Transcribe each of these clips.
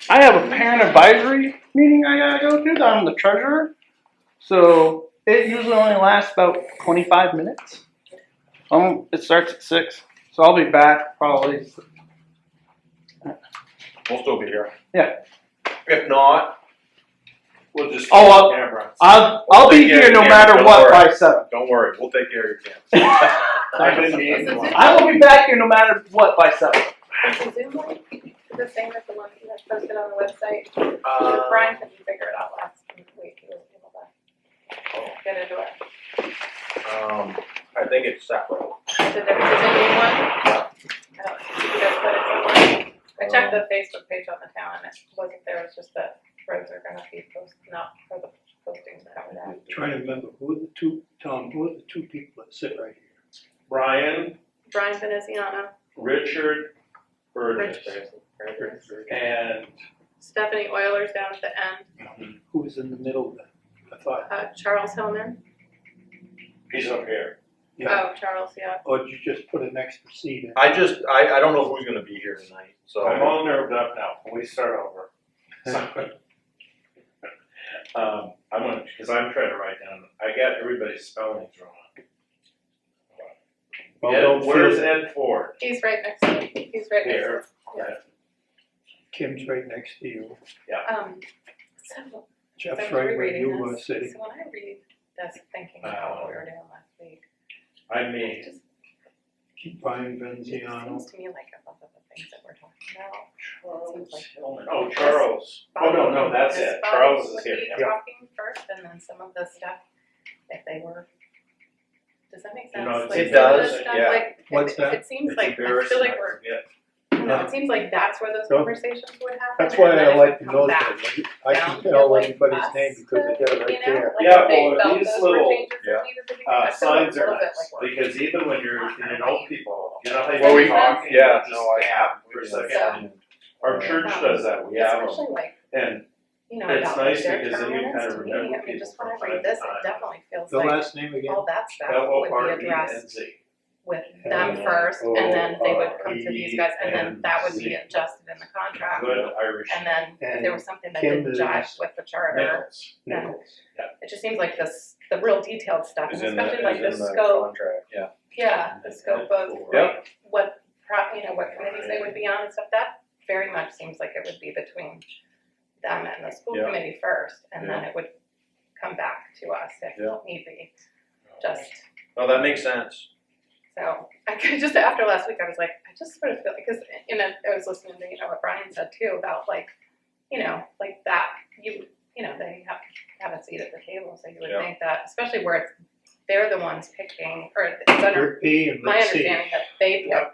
I have a parent advisory meeting I gotta go to. I'm the treasurer, so it usually only lasts about 25 minutes. It starts at 6, so I'll be back probably. We'll still be here. Yeah. If not, we'll just Oh, keep the camera. I'll be here no matter what by 7. Don't worry, we'll take care of your camera. I will be back here no matter what by 7. Is the Zoom link the same as the one that's posted on the website? Brian couldn't figure it out last week. He wasn't able to get into it. I think it's separate. Is it a new one? I don't think you guys put it somewhere. I checked the Facebook page on the town and it wasn't there. It was just that roads are gonna be posted, not for the postings covered out. I'm trying to remember, who are the two, Tom, who are the two people that sit right here? Brian, Veneziano, Richard, Burgess, and Stephanie Euler's down at the end, Who was in the middle then? I thought, Charles Hillman. he's up here. yeah, Oh, Charles, yeah. or did you just put an extra seat in? I don't know who's gonna be here tonight, so. I'm all nerved up now. Can we start over? I'm gonna, because I'm trying to write down, I got everybody's spellings wrong. Well, Ed, don't where's feel, Ed Ford? He's right next to me. He's right next to Here. Yeah. Kim's right next to you, So Jeff's so right where rereading you were this. sitting. So when I read this, thinking about what we were doing last week, I it mean, just Brian it Venziano. seems to me like a lot of the things that we're talking about. It seems like Hillman. Oh, Charles. Oh, no, that's this it. body Charles is would here. be Yeah. talking first, and then some of the stuff, if they were. Does that make You sense? know, Like, it some of does, this stuff, yeah. like, What's it, that? it seems It's like, I feel embarrassing, like I we're, forget. it seems like that's where those No. conversations would happen. That's why and I then it like to would know come back. that. I down can to, tell like, everybody's us name because they got it right You know, there. like Yeah, if they well, felt these those were little, changes that needed to be made. I feel like signs a are little bit nice, like we're. because even when you're, you know, people, you know how Well, you're talking, yeah, you no, just I stop for a second. Our church does that, we have them, Especially like, and you know, it's about nice their because then you term kind limits of to me, remember I mean, people just when from I time read to this, time. it definitely feels The like last name again? all that stuff L would O R be E addressed N Z. with them first, and then they would come to these guys, and then L-O-R-E-N-Z. that would be adjusted in the contract. Good Irish. And then if And there was something that Kim didn't jive is with the charter, Nichols. Nichols. it just seems like this, the real detailed stuff, and Is in the, especially like the is in the scope, contract, yeah. yeah, the scope of Yep. what, you know, what committees they would be on and stuff, that very much seems like it would be between them and the school Yeah. committee first, and then it would come back to us if Yeah. need be, just, No, that makes sense. so, I could just, after last week, I was like, I just sort of feel like, cause I was listening to, you know, what Brian said too, about like, you know, like that, you know, they have a seat at the table, so you would Yeah. think that, especially where it's, they're the ones picking, or it's under Rick B and my Rick C. understanding that they pick,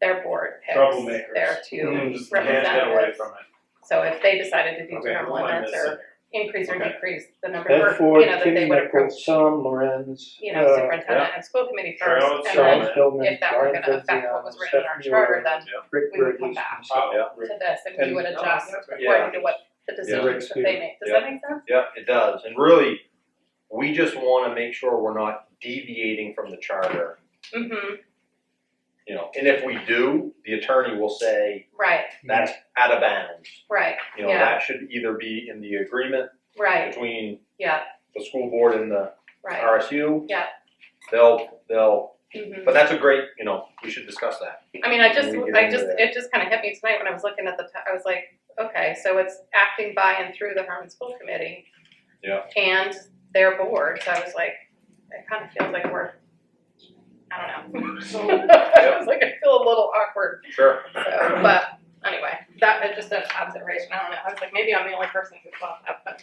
their board picks Troublemakers. their two Just can't get away representatives. from it. So if they decided to do Okay, term who am I limits missing or increase or Okay. decrease the number Ed of, Ford, you know, that they Kim would approach, Nichols, Tom Lorenz, you know, superintendent and school committee first, Charles and Charles then Hillman, if that were Brian gonna affect what was written in our Stephanie charter, Euler, then Rick we would come Burgess, back. myself. Yeah. to this, and we would adjust Yeah. according to what the decisions that they make. Does that make sense? Yeah, it does, and really, we just wanna make sure we're not deviating from the charter, Mm-hmm, you know, and if we do, the attorney will say, right, that's out of bounds. right, You know, Yeah. that should either be in the agreement right, between yeah, the school board and the right, RSU. Yeah. They'll, mm-hmm. but that's a great, you know, we should discuss that. I mean, it just kind of hit me tonight when I was looking at I was like, okay, so it's acting by and through the Hermon School Committee. Yeah. And their board, so I was like, it kind of feels like we're, I don't know. I was like, I feel a little awkward, Sure. so, but anyway, that is just an observation, I don't know, I was like, maybe I'm the only person who thought that, but.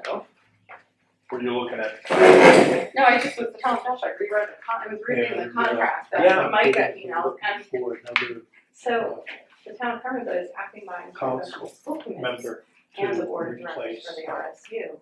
So, Were you looking at? no, I just was telling Josh, I reread I was reading the contract that Mike got emailed, and For another so the town of Hermanville is acting by and through the Council school committee member and the to board of directors replace for the RSU.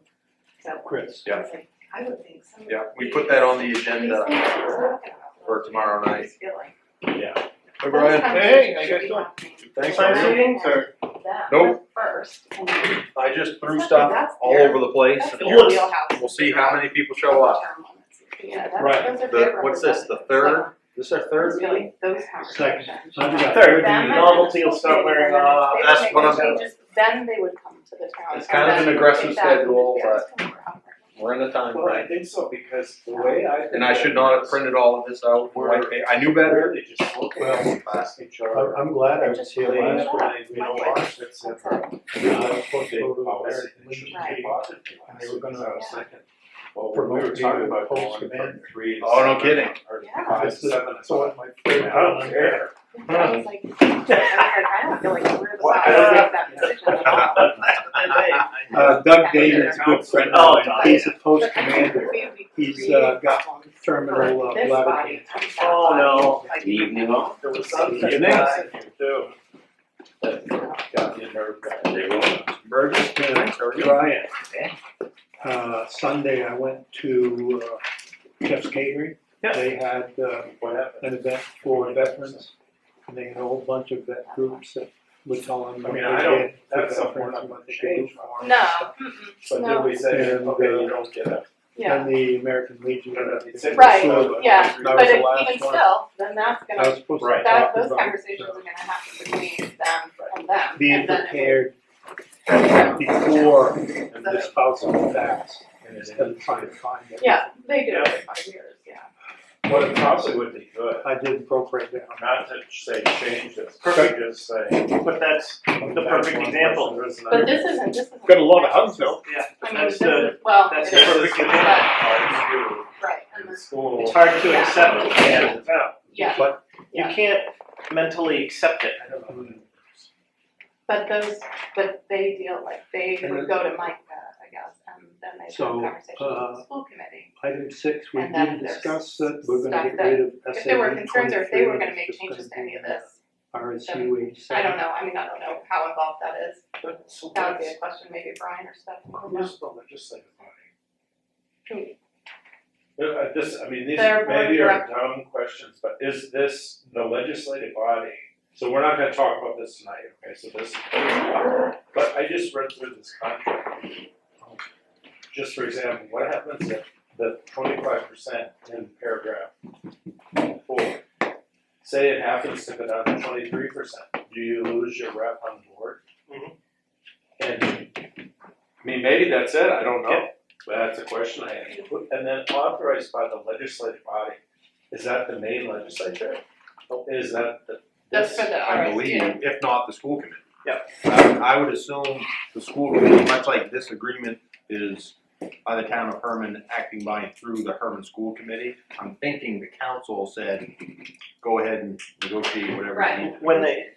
So Chris. I was like, I would think some of Yeah, we put that on the agenda these things that we're talking about for tomorrow I night. just feel like Yeah. Hey those Brian. conversations how you should guys be doing? happening Thanks, Sign man. meetings or? them Nope. first, and then I just threw Especially stuff that's all their- over the place. that's and their wheelhouse. We'll see how many people show up. Term limits. Yeah, that's, Right. those are their What's this, the third? This our third meeting? Those Second. conversations. Third, Them and novelty will the start state, wearing and then off, if they that's make what any I'm. changes, Then they would come to the town. It's and kind of then an aggressive take that schedule, and but yeah. we're in the time Well, I frame. think so, because the way I. And I should not have printed all of this out for white paper. I knew better. They just look Well, at plastic jar. I'm glad I was Just here clean last it up. Friday. You know what? It's That's a it. I was supposed to go to policy. American It should be Right. deposited. And they were gonna- I was thinking, well, we promote were me talking to about going post from commander. 3 to Oh, no 7, kidding. Or Yeah. 5 to 7. So what my I favorite. mean, I don't care. I was like, I don't feel like we're the Well, ones I to don't make that decision at all. Doug David's a good friend Oh, of mine, he's a post But I think commander, we He's, created got problems terminal, for this bladder body cancer. and that Oh, body. no. Like, Evening. There was something Evening. too. That got me nerved. Burgess, thanks, how are you? Brian. Sunday I went to, Jeff's Catering. Yeah. They had, What happened? an event for veterans, and they had a whole bunch of vet groups that would tell them I what mean, they I don't, did for that's something we're veterans not and gonna what they could do change. for them. No, and stuff. But no, then we said, And, okay, you don't get a. yeah, And the American Legion. It's in- Right, so- yeah, That but was the if, last even one. still, then that's I was gonna, supposed to Right. talk those about, conversations are gonna happen between them and them, being and then it prepared before the spouse passed, instead of trying to find it. yeah, they do every 5 years, yeah. What it probably would be good, I did program down. not to say change this, but just say. But that's the that's perfect one example. person, there's But another. this isn't. Got a lot of hugs though. Yeah, I mean, that's this the, is, well, that's it the is, perfect but, example. right, and In this, school. It's hard to Yeah. accept, and yeah, But you yeah, can't mentally accept it. I don't know. but they deal, like, they would go to Micah, I guess, and then they have So, conversations with the school committee. item 6, we And then did there's discuss that we're gonna stuff get rid of If there were SAB concerns or if they were 23, gonna it's make just changes to gonna any of be, this, RSU 87. I don't know, I mean, I don't know how involved that is, But so that would be what's- a question, maybe Brian or stuff. who's the legislative body? Who- I mean, these Their board maybe are director. dumb questions, but is this the legislative body? So we're not gonna talk about this tonight, okay, so this, but I just read through this contract. Just for example, what happens if the 25% in paragraph 4? Say it happens to go down to 23%, do you lose your rep on the board? Mhm. And, I mean, maybe that's it, I don't know, but that's a question I have. And then authorized by the legislative body, is that the Maine legislature? Is that the? That's for the I believe, RSU. if not the school committee. Yep. I would assume the school committee, much like this agreement is by the town of Hermon acting by and through the Hermon School Committee. I'm thinking the council said, go ahead and negotiate whatever Right. you need.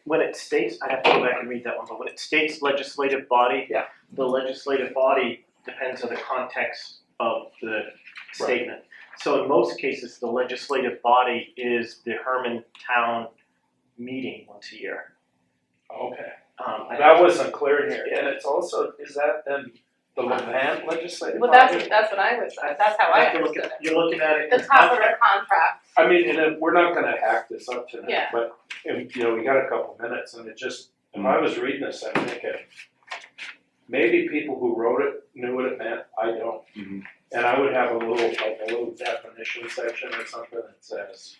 When it states, I have to go back and read that one, but when it states legislative body, Yeah. the legislative body depends on the context of the statement. So in most cases, the legislative body is the Hermon town meeting once a year. Okay, I- that wasn't clear here, and it's also, is that then the Levant legislative Well, body? that's what I was, that's how I have to look understood at, it. you're looking at it in The the top of the contract. contract, I mean, and then we're not gonna hack this up tonight, Yeah. but, you know, we got a couple minutes, and it just, if I was reading this, I'm thinking, maybe people who wrote it knew what it meant, I don't. Mhm. And I would have a little definition section or something that says,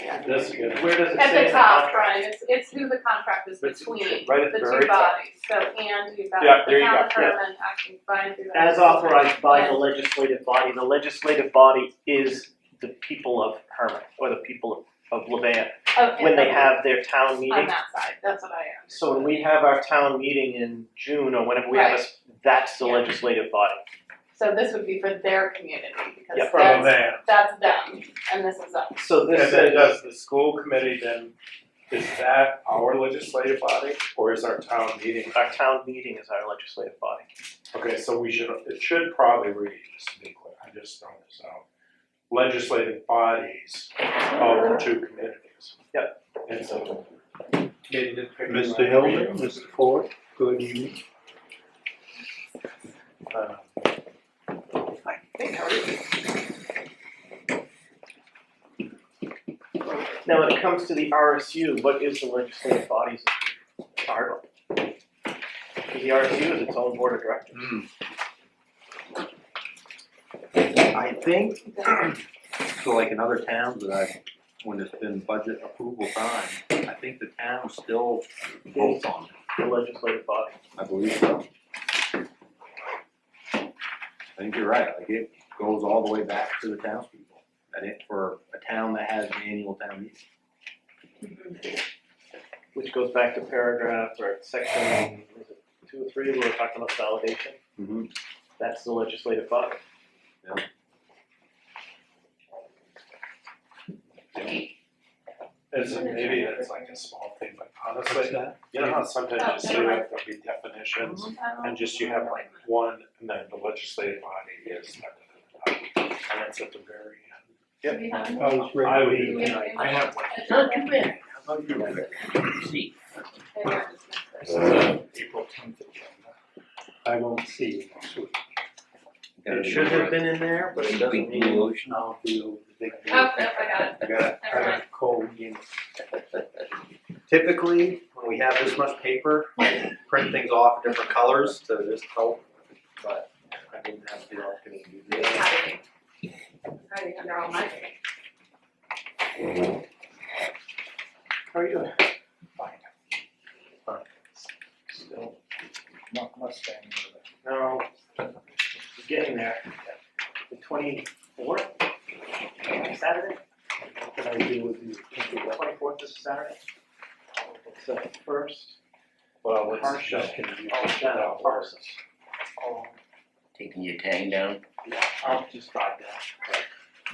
yeah. this, you know, Where does it At say the in the top, contract? Brian, it's who the contract is It's between right at the the two very top. bodies, so, and you've got Yeah, the there you town of go, yeah. Hermon acting fine through that. As authorized by the And- legislative body is the people of Hermon, or the people of Levant, Oh, when they and have their town on meeting. that side, that's what I am. So when we have our town meeting in June, or whenever we have Right. that's the Yeah. legislative body. So this would be for their community, because Yeah, from Levant. that's them, and this is us. So And this then is, does the school committee then, is that our legislative body, or is our town meeting? our town meeting is our legislative body. Okay, so it should probably read, just to be clear, I just throwing this out. Legislative bodies of the two communities. Yep. And so. Mr. Hilton, Mr. Ford, good evening. Now, when it comes to the RSU, what is the legislative body's charter? Because the RSU is its own board of directors. I think, so like in other towns that I've when it's been budget approval time, I think the town still votes on it. The legislative body. I believe so. I think you're right, like it goes all the way back to the townspeople. And it, for a town that has an annual town meeting. Which goes back to paragraph or section, was it 2 or 3, we were talking about validation. Mm-hmm. That's the legislative body. Maybe that's like a small thing, but honestly, you know how sometimes you say like there'll be definitions, and just you have like one, and then the legislative body is, and that's at the very end. I was ready. I would, I have Not too bad. How about you? See. April 10th agenda. I won't see you next week. It should have been in there, but it doesn't mean. I'll be over the big. Oh, nope, I got it. You got it? Never mind. Cold game. Typically, when we have this much paper, I print things off in different colors to just help, but I didn't have the opportunity to do It's that. hiding under all my. How are you doing? Still, Not Mustang. No, getting there. The 24th, Saturday? What can I do with you? The 24th is Saturday. It's the first well, car let's show. just continue. Down at Parsons. Taking your tang down. I'll just drive down.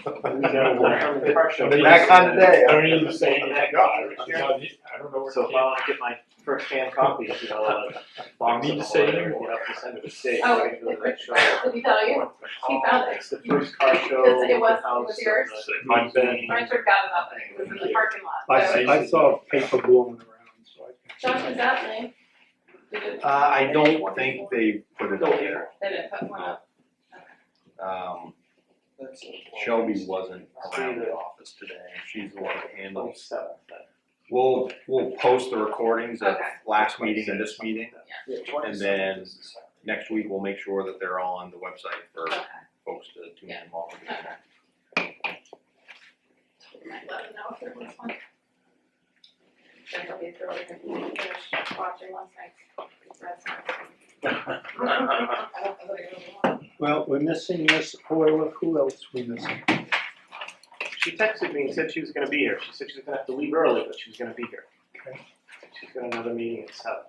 The car show. That kind of day. I don't even say anything, I don't know where. So if I wanna get my first-hand copy, you know, box need of to say them, anything. you have to send it to state. Oh, right, to that show. did he tell you? He found it. It's the first car show. Because it was- open house, it was yours? and the- My trip got about it, it was in the parking lot. So, I saw paper blowing around, so I. Josh, is that name? Did it- I don't think they put it up there. They didn't put one up. Shelby wasn't around the office today. She's the one that handles. 27th. We'll post the recordings of Okay. last meeting and this meeting, Yeah, and then next week we'll make sure that they're all on the website for Okay. folks to tune them all. Okay. Might let them know if there was one. Then they'll be thrilled if you finish watching last night's Red Sox. I don't know what it was. Well, we're missing Miss Oyler. Who else we missing? She texted me and said she was gonna be here. She said she was gonna have to leave early, but she was gonna be here. Okay. She's got another meeting at 7.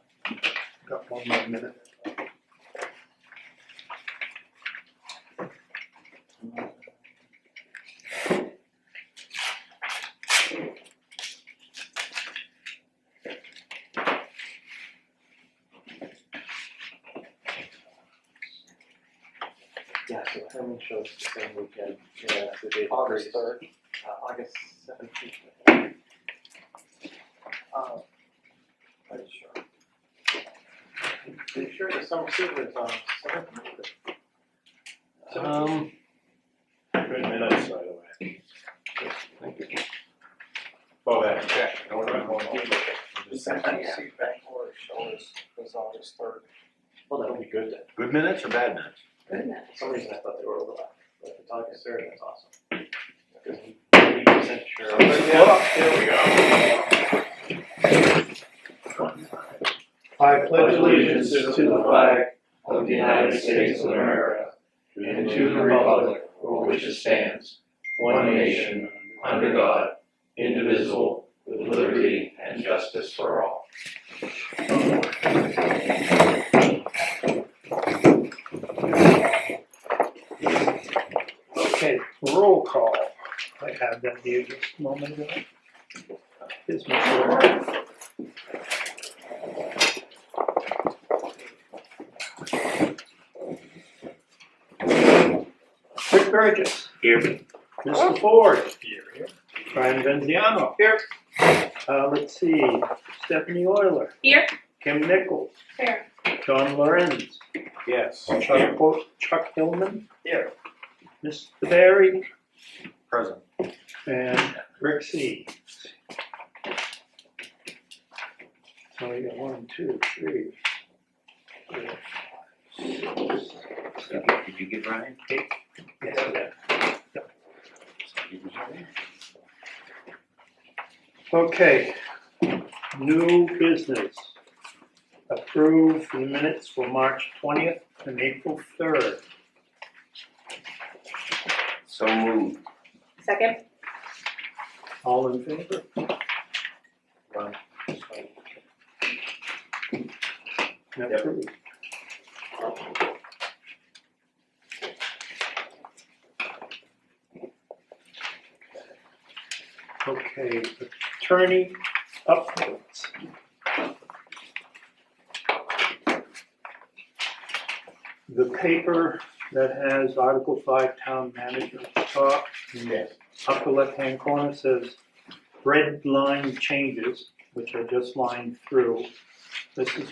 Got one more minute. Yeah, so Hermon shows the same weekend, yeah, the day. August 3rd. August 17th. Are you sure? Are you sure the summer season is on 7th? Good minutes, by the way. Oh, that, check. No, we're not going over. The second seat back or show is August 3rd. Well, that'll be good then. Good minutes or bad minutes? Goodness. For some reason I thought they were overlapped, but if it's August 3rd, that's awesome. Because I'm 80% sure. Here we go. I Pledge allegiance to the flag of the United States of America and to the republic for which it stands, one nation, under God, indivisible, with liberty and justice for all. Okay, roll call. I had that here just a moment ago. Here's my floor. Rick Burgess. Here. Mr. Ford. Here. Brian Venziano. Here. Let's see, Stephanie Euler. Here? Kim Nichols. Here. John Lorenz. Yes. Chuck Hillman. Here. Mr. Barry. Present. And Rick C. So we got 1, 2, 3, 4, 5, 6, 7. Did you get Ryan? Yes, I got it. Okay, new business. Approve the minutes for March 20th and April 3rd. So moved. Second? All in favor? Ron? Approved. Okay, attorney updates. The paper that has Article 5 Town Manager at the top, in the upper left-hand corner says red line changes, which are just lined through. This is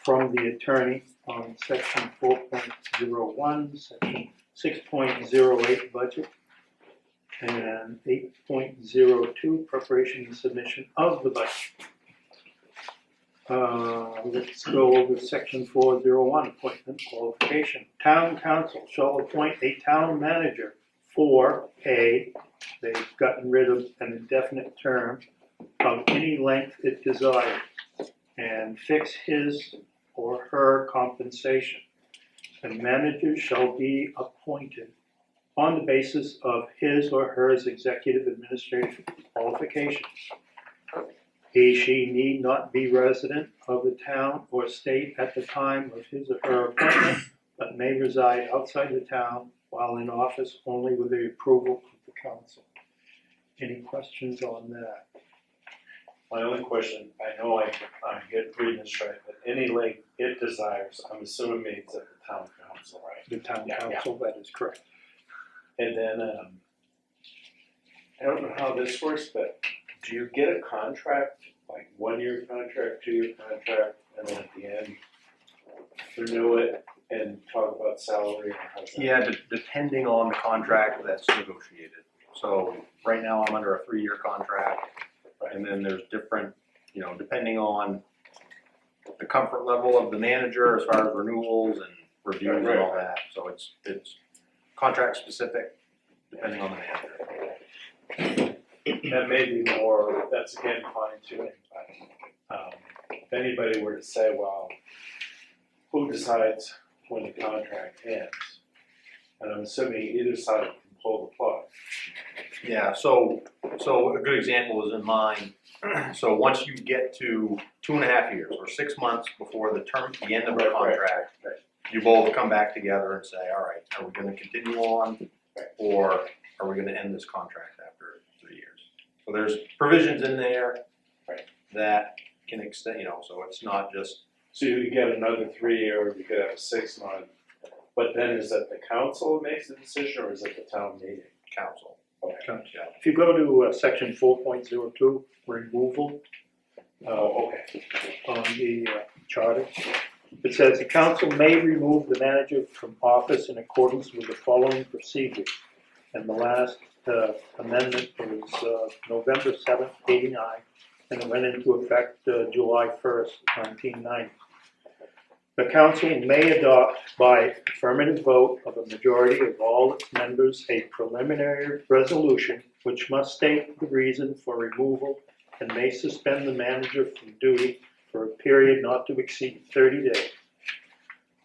from the attorney on section 4.01, section 6.08 budget, and 8.02 preparation and submission of the budget. Let's go over section 401, appointment qualification. Town council shall appoint a town manager for they've gotten rid of an indefinite term of any length it desires, and fix his or her compensation. The manager shall be appointed on the basis of his or her executive administrative qualifications. She need not be resident of the town or state at the time of his or her appointment, but may reside outside the town while in office only with the approval of the council. Any questions on that? My only question, I know I get reading this right, but any length it desires, I'm assuming means at the town council, right? The town Yeah, council, that is correct. And then, I don't know how this works, but do you get a contract, like 1-year contract, 2-year contract, and then at the end, renew it and talk about salary or how's that? Yeah, depending on the contract that's negotiated. So right now I'm under a 3-year contract, and then there's different, depending on the comfort level of the manager as far as renewals and reviews and all that. So it's contract specific, depending on the manager. That may be more, that's again fine tuning, but, if anybody were to say, well, who decides when the contract ends? And I'm assuming either side can pull the plug. Yeah, so a good example is in mine. So once you get to 2.5 years or 6 months before the end of the contract, you both come back together and say, all right, are we gonna continue on, or are we gonna end this contract after 3 years? So there's provisions in there that can extend, so it's not just. So you get another 3-year, or you could have a 6-month, but then is that the council who makes the decision, or is it the town meeting? Council. Okay. If you go to section 4.02, removal, Oh, okay. on the charter, it says the council may remove the manager from office in accordance with the following procedures. And the last amendment was November 7th, '89, and it went into effect July 1st, 1990. The council may adopt by affirmative vote of a majority of all its members a preliminary resolution which must state the reason for removal and may suspend the manager from duty for a period not to exceed 30 days.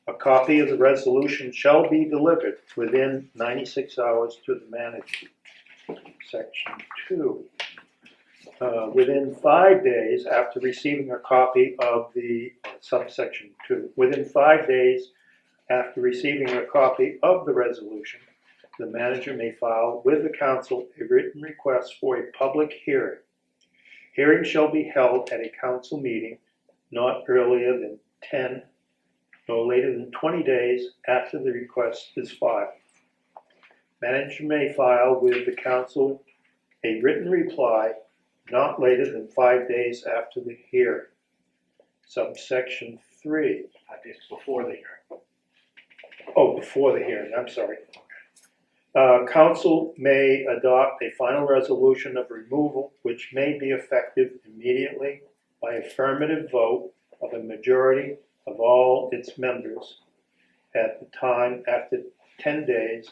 A copy of the resolution shall be delivered within 96 hours to the manager. Section 2. Within 5 days after receiving a copy of the subsection 2, within 5 days after receiving a copy of the resolution, the manager may file with the council a written request for a public hearing. Hearing shall be held at a council meeting not earlier than 10, no later than 20 days after the request is filed. Manager may file with the council a written reply not later than 5 days after the hearing. Subsection 3. It's before the hearing. Oh, before the hearing, I'm sorry. Council may adopt a final resolution of removal which may be effective immediately by affirmative vote of a majority of all its members at the time after 10 days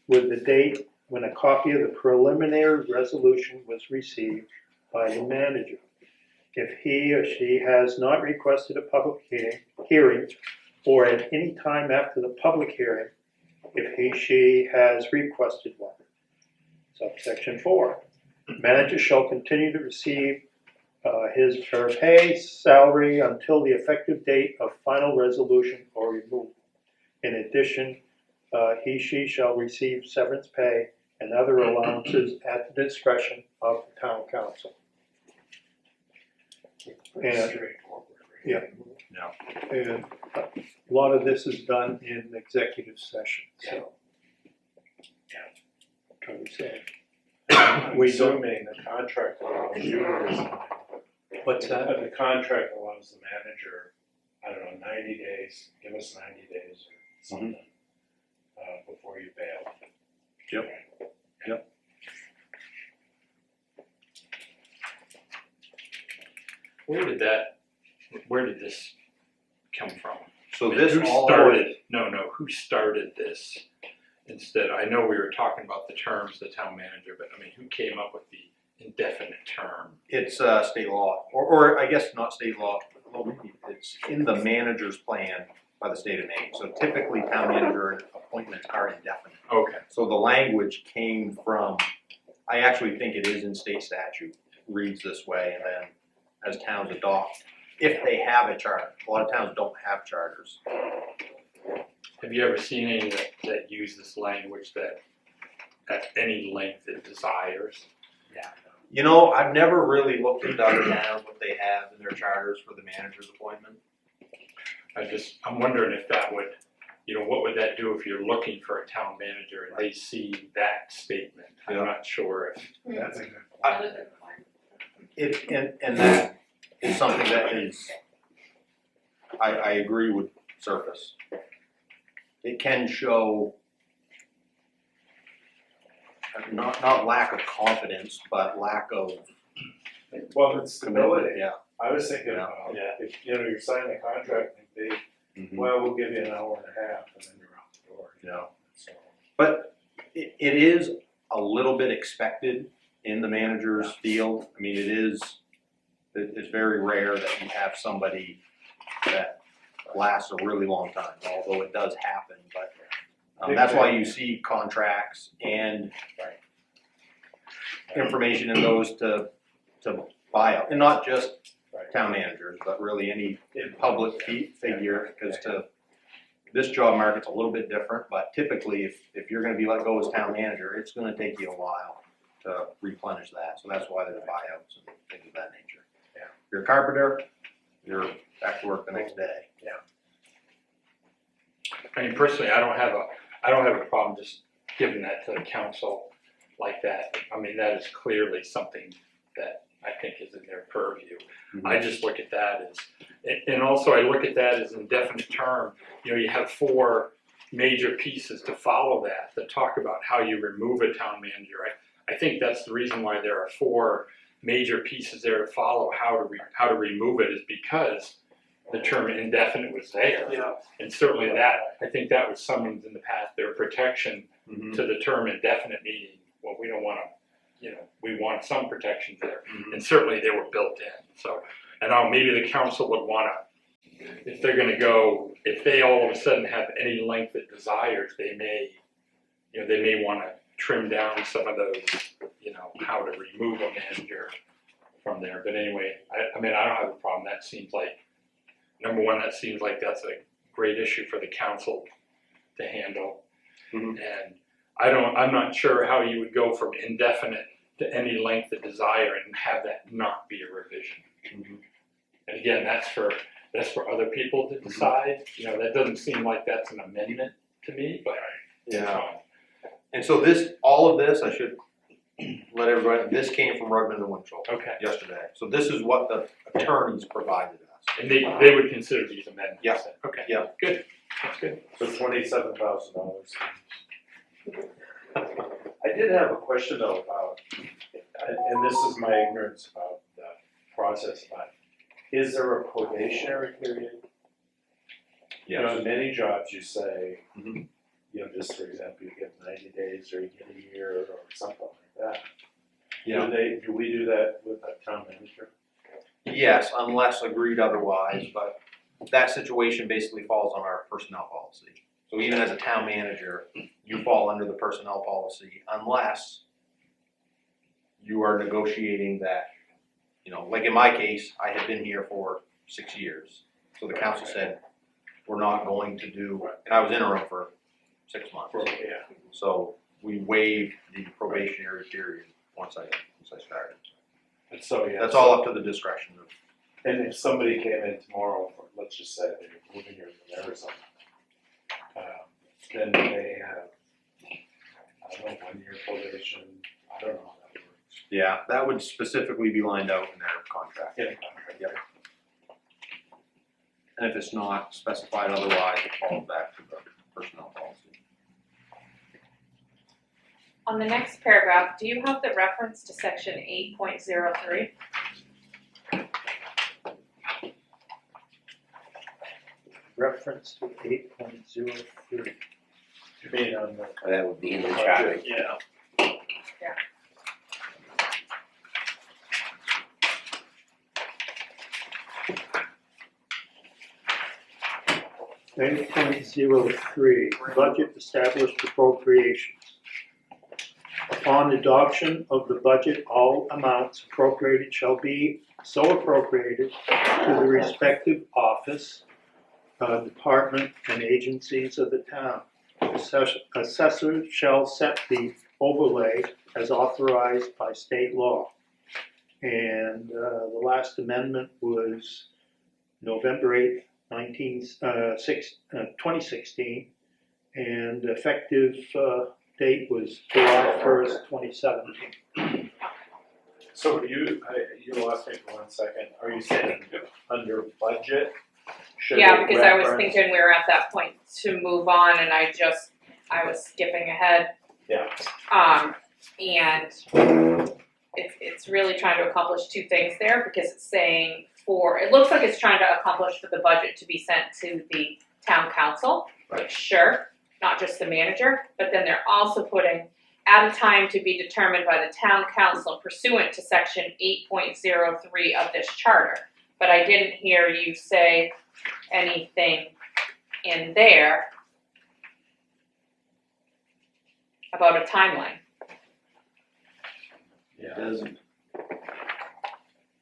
with the date when a copy of the preliminary resolution was received by the manager. If he or she has not requested a public hearing, or at any time after the public hearing, if she has requested one. Subsection 4, manager shall continue to receive his or her pay salary until the effective date of final resolution or removal. In addition, she shall receive severance pay and other allowances at the discretion of the town council. And, yeah. And a lot of this is done in executive session, so. Trying to say. I'm We don't, assuming the contract allows you to resign. what's that? The contract allows the manager, I don't know, 90 days, give us 90 days or something, before you bail. Yep. Where did this come from? So this Who all started, who started this instead? I know we were talking about the terms, the town manager, but I mean, who came up with the indefinite term? It's state law, or I guess not state law. Well, it's in the manager's plan by the state of Maine. So typically, town manager appointments are indefinite. Okay. So the language came from, I actually think it is in state statute. It reads this way, and then as towns adopt, if they have a charter. A lot of towns don't have charters. Have you ever seen any that use this language that at any length it desires? Yeah. You know, I've never really looked into other towns, what they have in their charters for the manager's appointment. I'm wondering if that would, what would that do if you're looking for a town manager and they see that statement? I'm Yeah. not sure if. That's a good And that is something that is, I agree would surface. It can show not lack of confidence, but lack of Well, it's stability. commitment. Yeah. I was thinking Yeah. about, if, you're signing a contract and they, well, we'll give you an hour and a half and then you're out the door. Yeah. So, But it is a little bit expected in the manager's field. I mean, it's very rare that you have somebody that lasts a really long time, although it does happen. But that's why you see contracts and information in those to buy up, and not just town managers, but really any public figure, because this job market's a little bit different, but typically if you're gonna be let go as town manager, it's gonna take you a while to replenish that, so that's why there's buyouts and things of that nature. Yeah. If you're a carpenter, you're back to work the next day. I mean, personally, I don't have a problem just giving that to the council like that. I mean, that is clearly something that I think is in their purview. Mhm. I just look at that as, and also I look at that as indefinite term. You have 4 major pieces to follow that talk about how you remove a town manager. I think that's the reason why there are 4 major pieces there to follow how to remove it, is because the term indefinite was there. Yeah. And certainly that, I think that was someone's in the past, their protection to the term indefinite, meaning, well, we don't want to, we want some protections there. And certainly they were built in. So, and maybe the council would want to, if they're going to go, if they all of a sudden have any length it desires, they may want to trim down some of those, how to remove a manager from there. But anyway, I mean, I don't have a problem. That seems like, number one, that seems like that's a great issue for the council to handle. Mhm. And I'm not sure how you would go from indefinite to any length of desire and have that not be a revision. And again, that's for other people to decide. That doesn't seem like that's an amendment to me, but Yeah. And so all of this, I should let everybody, this came from Rudman and Winchell okay. yesterday. So this is what the attorneys provided us. And they would consider these amendments. Yeah. Okay. Yeah. Good. That's good. for $27,000. I did have a question though about, and this is my ignorance about the process, but is there a probationary period? In many jobs you say, Mhm. just for example, you get 90 days or you get a year or something like that. Do we do that with a town manager? Yes, unless agreed otherwise, but that situation basically falls on our personnel policy. So even as a town manager, you fall under the personnel policy unless you are negotiating that, like in my case, I had been here for 6 years. So the council said, we're not going to do, and I was interim for 6 months. Yeah. So we waived the probationary period once I started. And so, yeah. That's all up to the discretion of. And if somebody came in tomorrow, let's just say they're moving here from Arizona, then they have, I don't know, 1 year probation, I don't know how that works. Yeah, that would specifically be lined out in their contract. Yeah. Yep. And if it's not specified otherwise, it falls back to the personnel policy. On the next paragraph, do you have the reference to section 8.03? Reference to 8.03. You mean on the. That would be in the budget? traffic. Yeah. 8.03, budget established appropriations. Upon adoption of the budget, all amounts appropriated shall be so appropriated to the respective office, department, and agencies of the town. Assessor shall set the overlay as authorized by state law. And the last amendment was November 8th, 2016, and effective date was July 1st, 2017. So you lost me for 1 second, are you saying under budget? Should Yeah, it because I was reference- thinking we were at that point to move on and I was skipping ahead. Yeah. And it's really trying to accomplish two things there because it's saying it looks like it's trying to accomplish for the budget to be sent to the town council. Right. Sure, not just the manager, but then they're also putting at a time to be determined by the town council pursuant to section 8.03 of this charter. But I didn't hear you say anything in there about a timeline. Yeah. Doesn't.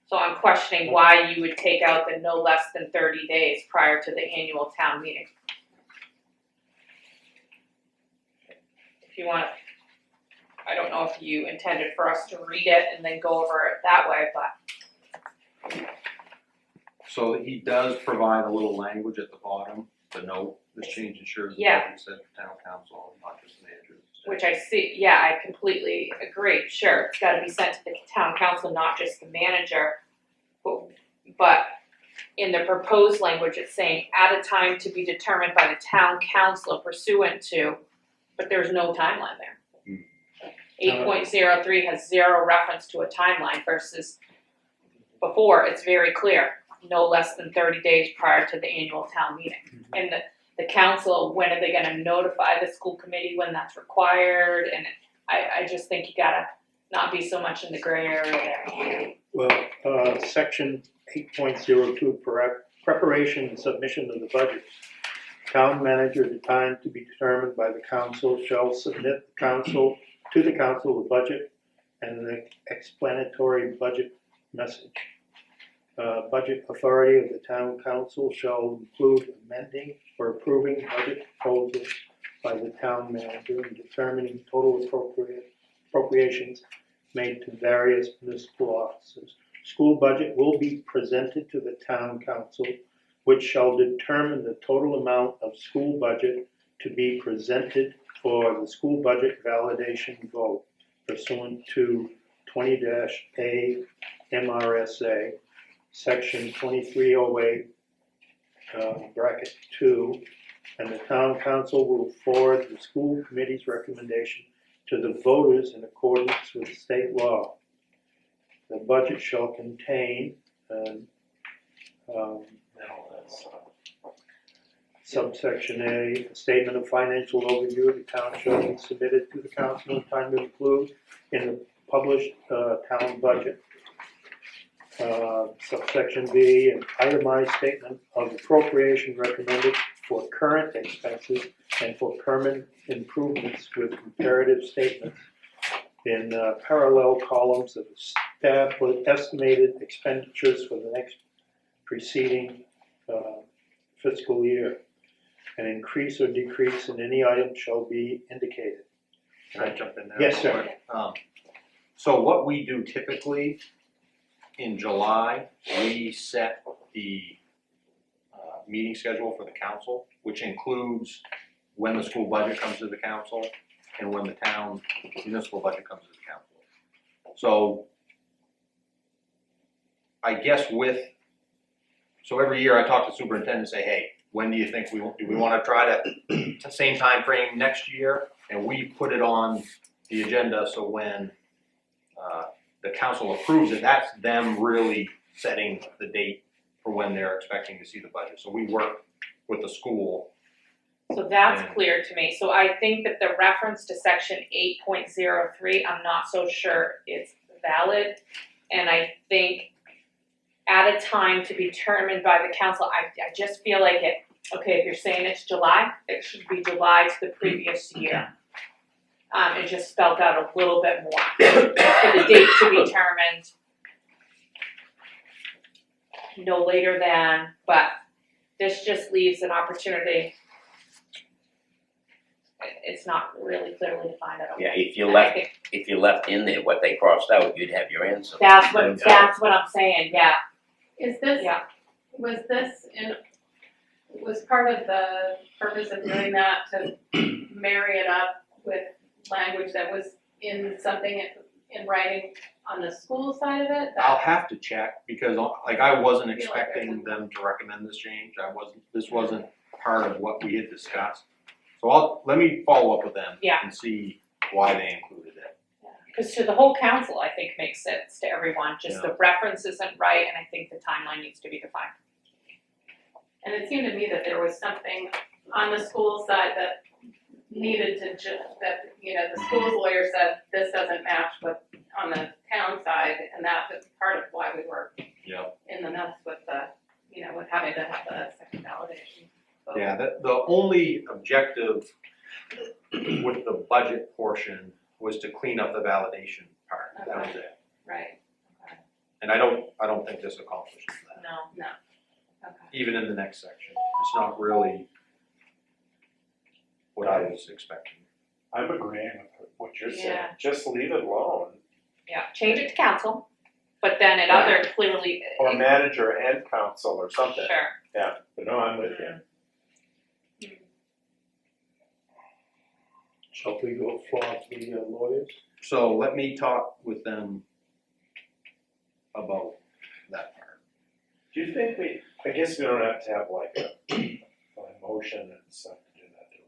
So I'm questioning why you would take out the no less than 30 days prior to the annual town meeting. If you want, I don't know if you intended for us to read it and then go over it that way, but So he does provide a little language at the bottom, the note, this change ensures the Yeah. budget set for town council, not just managers. which I see, yeah, I completely agree, sure, it's gotta be sent to the town council, not just the manager. But in the proposed language, it's saying at a time to be determined by the town council pursuant to, but there's no timeline there. 8.03 has zero reference to a timeline versus before, it's very clear, no less than 30 days prior to the annual town meeting. And the council, when are they gonna notify the school committee when that's required? And I just think you gotta not be so much in the gray area there. Well, section 8.02, preparation and submission of the budget. Town manager at the time to be determined by the council shall submit to the council the budget and the explanatory budget message. Budget authority of the town council shall include amending or approving budget proposals by the town manager and determining total appropriations made to various municipal offices. School budget will be presented to the town council, which shall determine the total amount of school budget to be presented for the school budget validation vote pursuant to 20-A MRSA, section 2308, bracket 2, and the town council will forward the school committee's recommendation to the voters in accordance with state law. The budget shall contain No, that's, subsection A statement of financial overview of the town shall be submitted to the council in time to include in the published town budget. Subsection B, an itemized statement of appropriation recommended for current expenses and for permanent improvements with comparative statements in parallel columns of staff with estimated expenditures for the next preceding fiscal year. An increase or decrease in any item shall be indicated. Can I jump in there? Yes, sir. So what we do typically in July, we set the meeting schedule for the council, which includes when the school budget comes to the council and when the town municipal budget comes to the council. So I guess so every year I talk to the superintendent and say, hey, when do you think do we want to try to same time frame next year? And we put it on the agenda so when the council approves it, that's them really setting the date for when they're expecting to see the budget. So we work with the school. So that's clear to me. So I think that the reference to section 8.03, I'm not so sure it's valid. And I think at a time to be determined by the council, I just feel like if you're saying it's July, it should be July to the previous year. It just spelled out a little bit more for the date to be determined no later than, but this just leaves an opportunity. It's not really clearly defined, I don't Yeah, think. if you And I left, think if you left in there what they crossed out, you'd have your answer. that's what I'm saying, yeah, Is this, yeah. was part of the purpose of doing that to marry it up with language that was in something in writing on the school side of it? I'll have to check because I wasn't I feel like expecting them to recommend this change. This wasn't part of what we had discussed. So let me follow up with them Yeah. and see why they included it. Because to the whole council, I think makes sense to everyone, just the reference isn't right, and I think the timeline needs to be defined. And it seemed to me that there was something on the school side that needed to the school's lawyer said this doesn't match what on the town side, and that was part of why we were in the mess with with having to have the second validation. So, Yeah, the only objective with the budget portion was to clean up the validation part. That was it. right. Okay. And I don't think this accomplishes that. No. Okay. Even in the next section, it's not really what I was expecting. I'm agreeing with what you're saying, Yeah. just leave it alone, Yeah, change it to council, but then it other clearly. or manager and council or something. Sure. Yeah, but no, I'm with you. Shall we go for the lawyers? So let me talk with them about that part. Do you think I guess we don't have to have like a motion and stuff to do that, do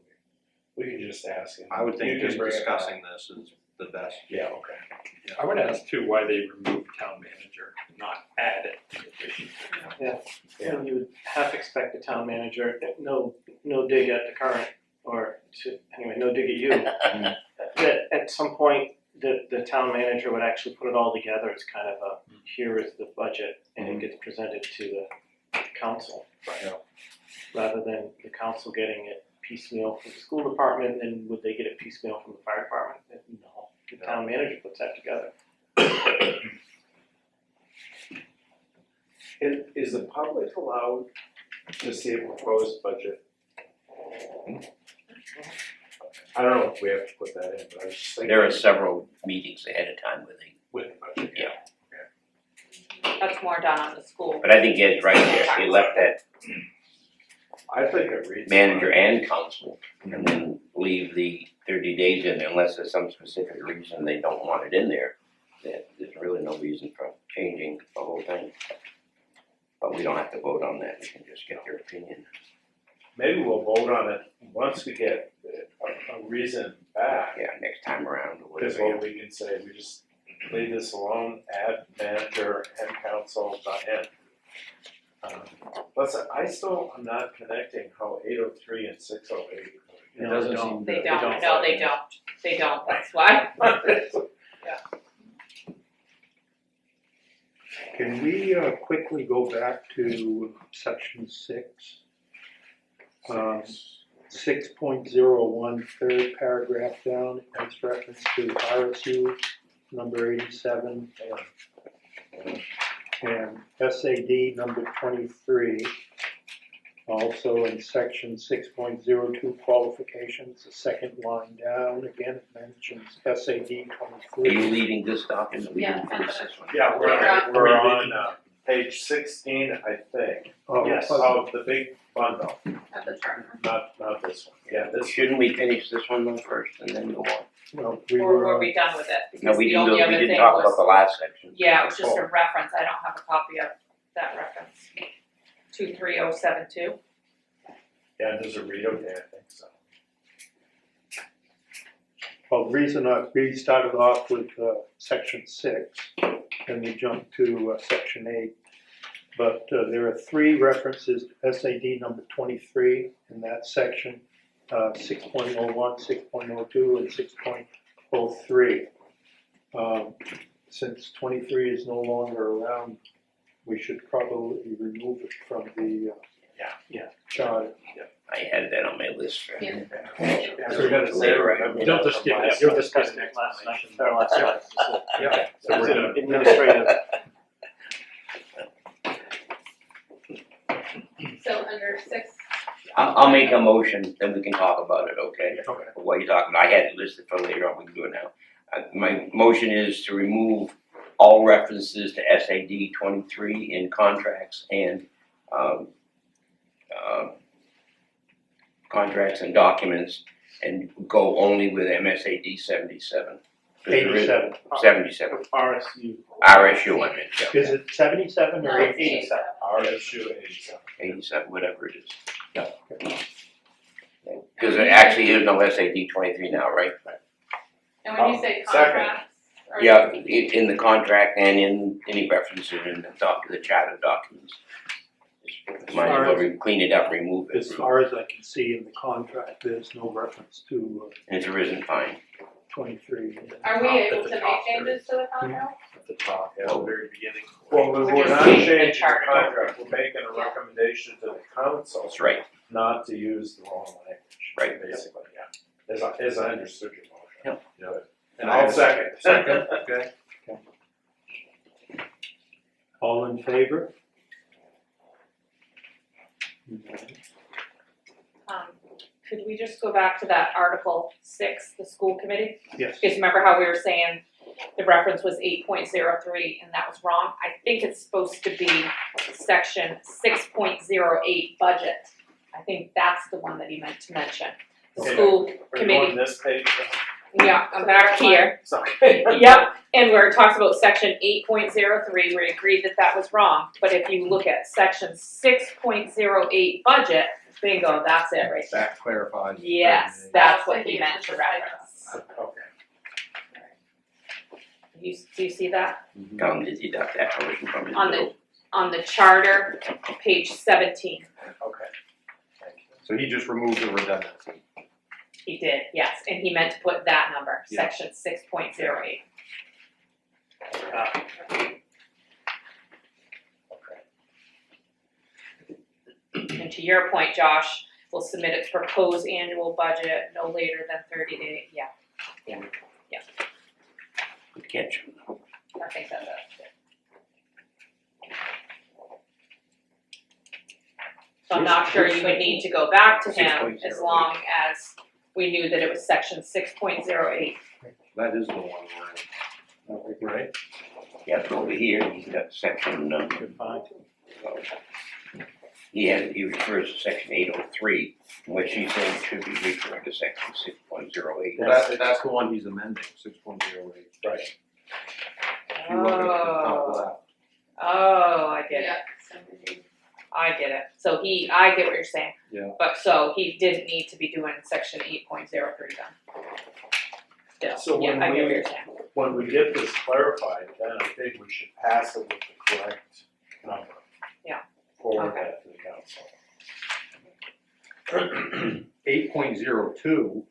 we? We can just ask him. I would think You can just bring it up. discussing this is the best. Yeah, okay. I would ask too why they removed town manager, not add it. And you would half expect the town manager, no dig at the current, no dig at you. That at some point, the town manager would actually put it all together as kind of here is the budget, and it gets presented to the council. Rather than the council getting it piecemeal from the school department, and would they get it piecemeal from the fire department? No, the town manager puts that together. Is the public allowed to see a proposed budget? I don't know if we have to put that in, but I was just thinking. There are several meetings ahead of time With the budget, Yeah. That's more done on the school. But I think Ed's right there, they left that I think it reads. manager and council, and then leave the 30 days in there unless there's some specific reason they don't want it in there. That there's really no reason for changing the whole thing. But we don't have to vote on that, we can just get their opinion. Maybe we'll vote on it once we get a reason back. Yeah, next time around or Because whatever. what we can say, we just leave this alone, add manager and council, not in. Listen, I still am not connecting how 803 and 608. It doesn't seem. They don't, no, they don't, that's why. Can we quickly go back to section 6? 6.01, third paragraph down, it's reference to RSU number 87 and SAD number 23. Also in section 6.02 qualifications, the second line down, again it mentions SAD Are you 23. leaving this document? We didn't Yeah. finish this one. Yeah, we're on page 16, I think, Oh, Yes. of the big bundle, At the charter. not this one. Yeah, this. Shouldn't we finish this one though first and then go on? Well, we Or were, were we done with it? No, Because we the didn't, only we other didn't thing talk about the was, last section. yeah, it was just Oh. a reference, I don't have a copy of that reference. 23072. Yeah, there's a read okay, I think so. well, the reason we started off with section 6 and we jumped to section 8. But there are 3 references to SAD number 23 in that section, 6.01, 6.02, and 6.03. Since 23 is no longer around, we should probably remove it from the charter. I had that on my list. For Yeah. So we gotta say, right? You'll just give it, you'll just get an Last night, explanation. or last night. Yeah, so It's we're an done. administrative. So under 6, I'll make a motion, then we can talk about it, okay? Okay. What you're talking about, I had it listed for later on, we can do it now. My motion is to remove all references to SAD 23 in contracts and, contracts and documents, and go only with MSAD 77. 87. 77, RSU. RSU I meant, yeah. Is it 77 no, or it's 87? 87. Our issue is, 87, whatever it is. Because there actually is no SAD 23 now, right? And when you say Second. contracts, are Yeah, you- in the contract and in any references in the charter documents. Might as well clean it up, remove it. As far as I can see in the contract, there's no reference to And if there isn't, fine. 23. Are we At able the to top make changes to the contract? at the top, yeah, Well, the very beginning. Well, We're we're just not changing the changing the charter. contract, we're making a recommendation to the council That's right, not to use the wrong language. Right. Basically, yeah, as I understood your motion. Yep. Yeah. And I'll second. Second, okay. All in favor? Could we just go back to that Article 6, the school committee? Yes. Because remember how we were saying the reference was 8.03 and that was wrong? I think it's supposed to be section 6.08 budget. I think that's the one that he meant to mention. The Okay. school Are you committee, on this page? yeah, I'm back here. Sorry. Yep, and where it talks about section 8.03, we agreed that that was wrong. But if you look at section 6.08 budget, bingo, that's it right there. That clarifies. Yes, that's what he meant to reference. Okay. Do you see that? tell him to deduct that portion from his On bill. On the charter, page 17. Okay. Thank you. So he just removed the redundancy. He did, yes, and he meant to put that number, Yeah. section 6.08. And to your point, Josh, we'll submit its proposed annual budget no later than 30 days, yeah, Good catch. I think that's it. So I'm not sure you would need to go back to him as 6.08. long as we knew that it was section 6.08. That is the one where, right? Yeah, but over here, he's got section, Good find. he refers to section 803, which he's saying should be referring to section 6.08. That's the one he's amending, 6.08. Right. If you look at the top left. Oh, I get it. Yeah, so I get it. So I get what you're saying. Yeah. But so he didn't need to be doing section 8.03 then. So Still, yeah, when I get what we- you're saying. When we get this clarified, then I think we should pass it with the correct number. Yeah. Forward Okay. that to the council. 8.02.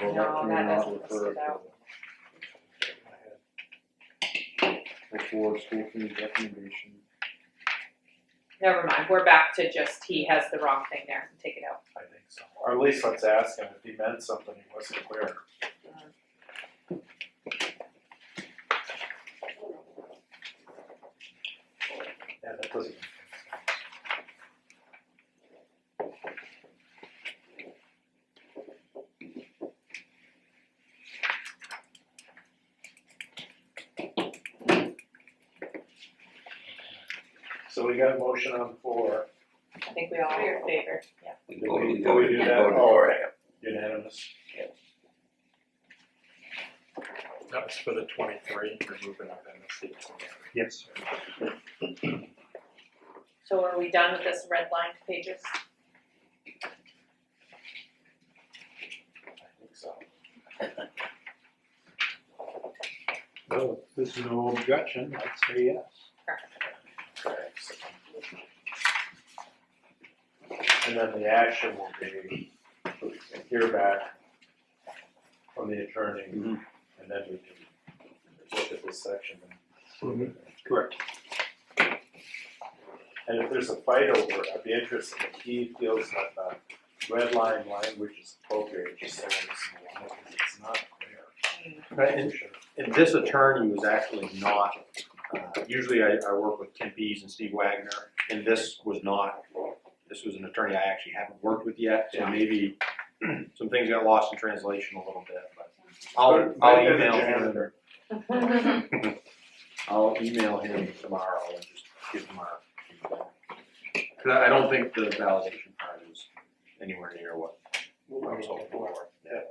No, that doesn't list it out. before school committee recommendation. Never mind, we're back to just, he has the wrong thing there, take it out. I think so. Or at least let's ask him if he meant something, he wasn't clear. Yeah, that doesn't make sense. So we got a motion on the floor. I think we all are in favor, yeah. We Did voted, we- we did we voted, do we that? voted Oh, for okay. it. Unanimous. That was for the 23, removing of MSC. Yes. So are we done with this red lined pages? I think so. Well, if there's no objection, I'd say yes. And then the action will be hear back from the attorney, and then we can look at this section. Correct. And if there's a fight over it, I'd be interested if he feels that the red line language is appropriate, just say this in the because it's not clear. Right, and this attorney was actually not, usually I work with Tim Pease and Steve Wagner, and this was not, this was an attorney I actually haven't worked with yet, so maybe some things got lost in translation a little bit, but I'll email him tomorrow and just give him our feedback. 'Cause I don't think the validation part is anywhere near what I was hoping for. Yeah.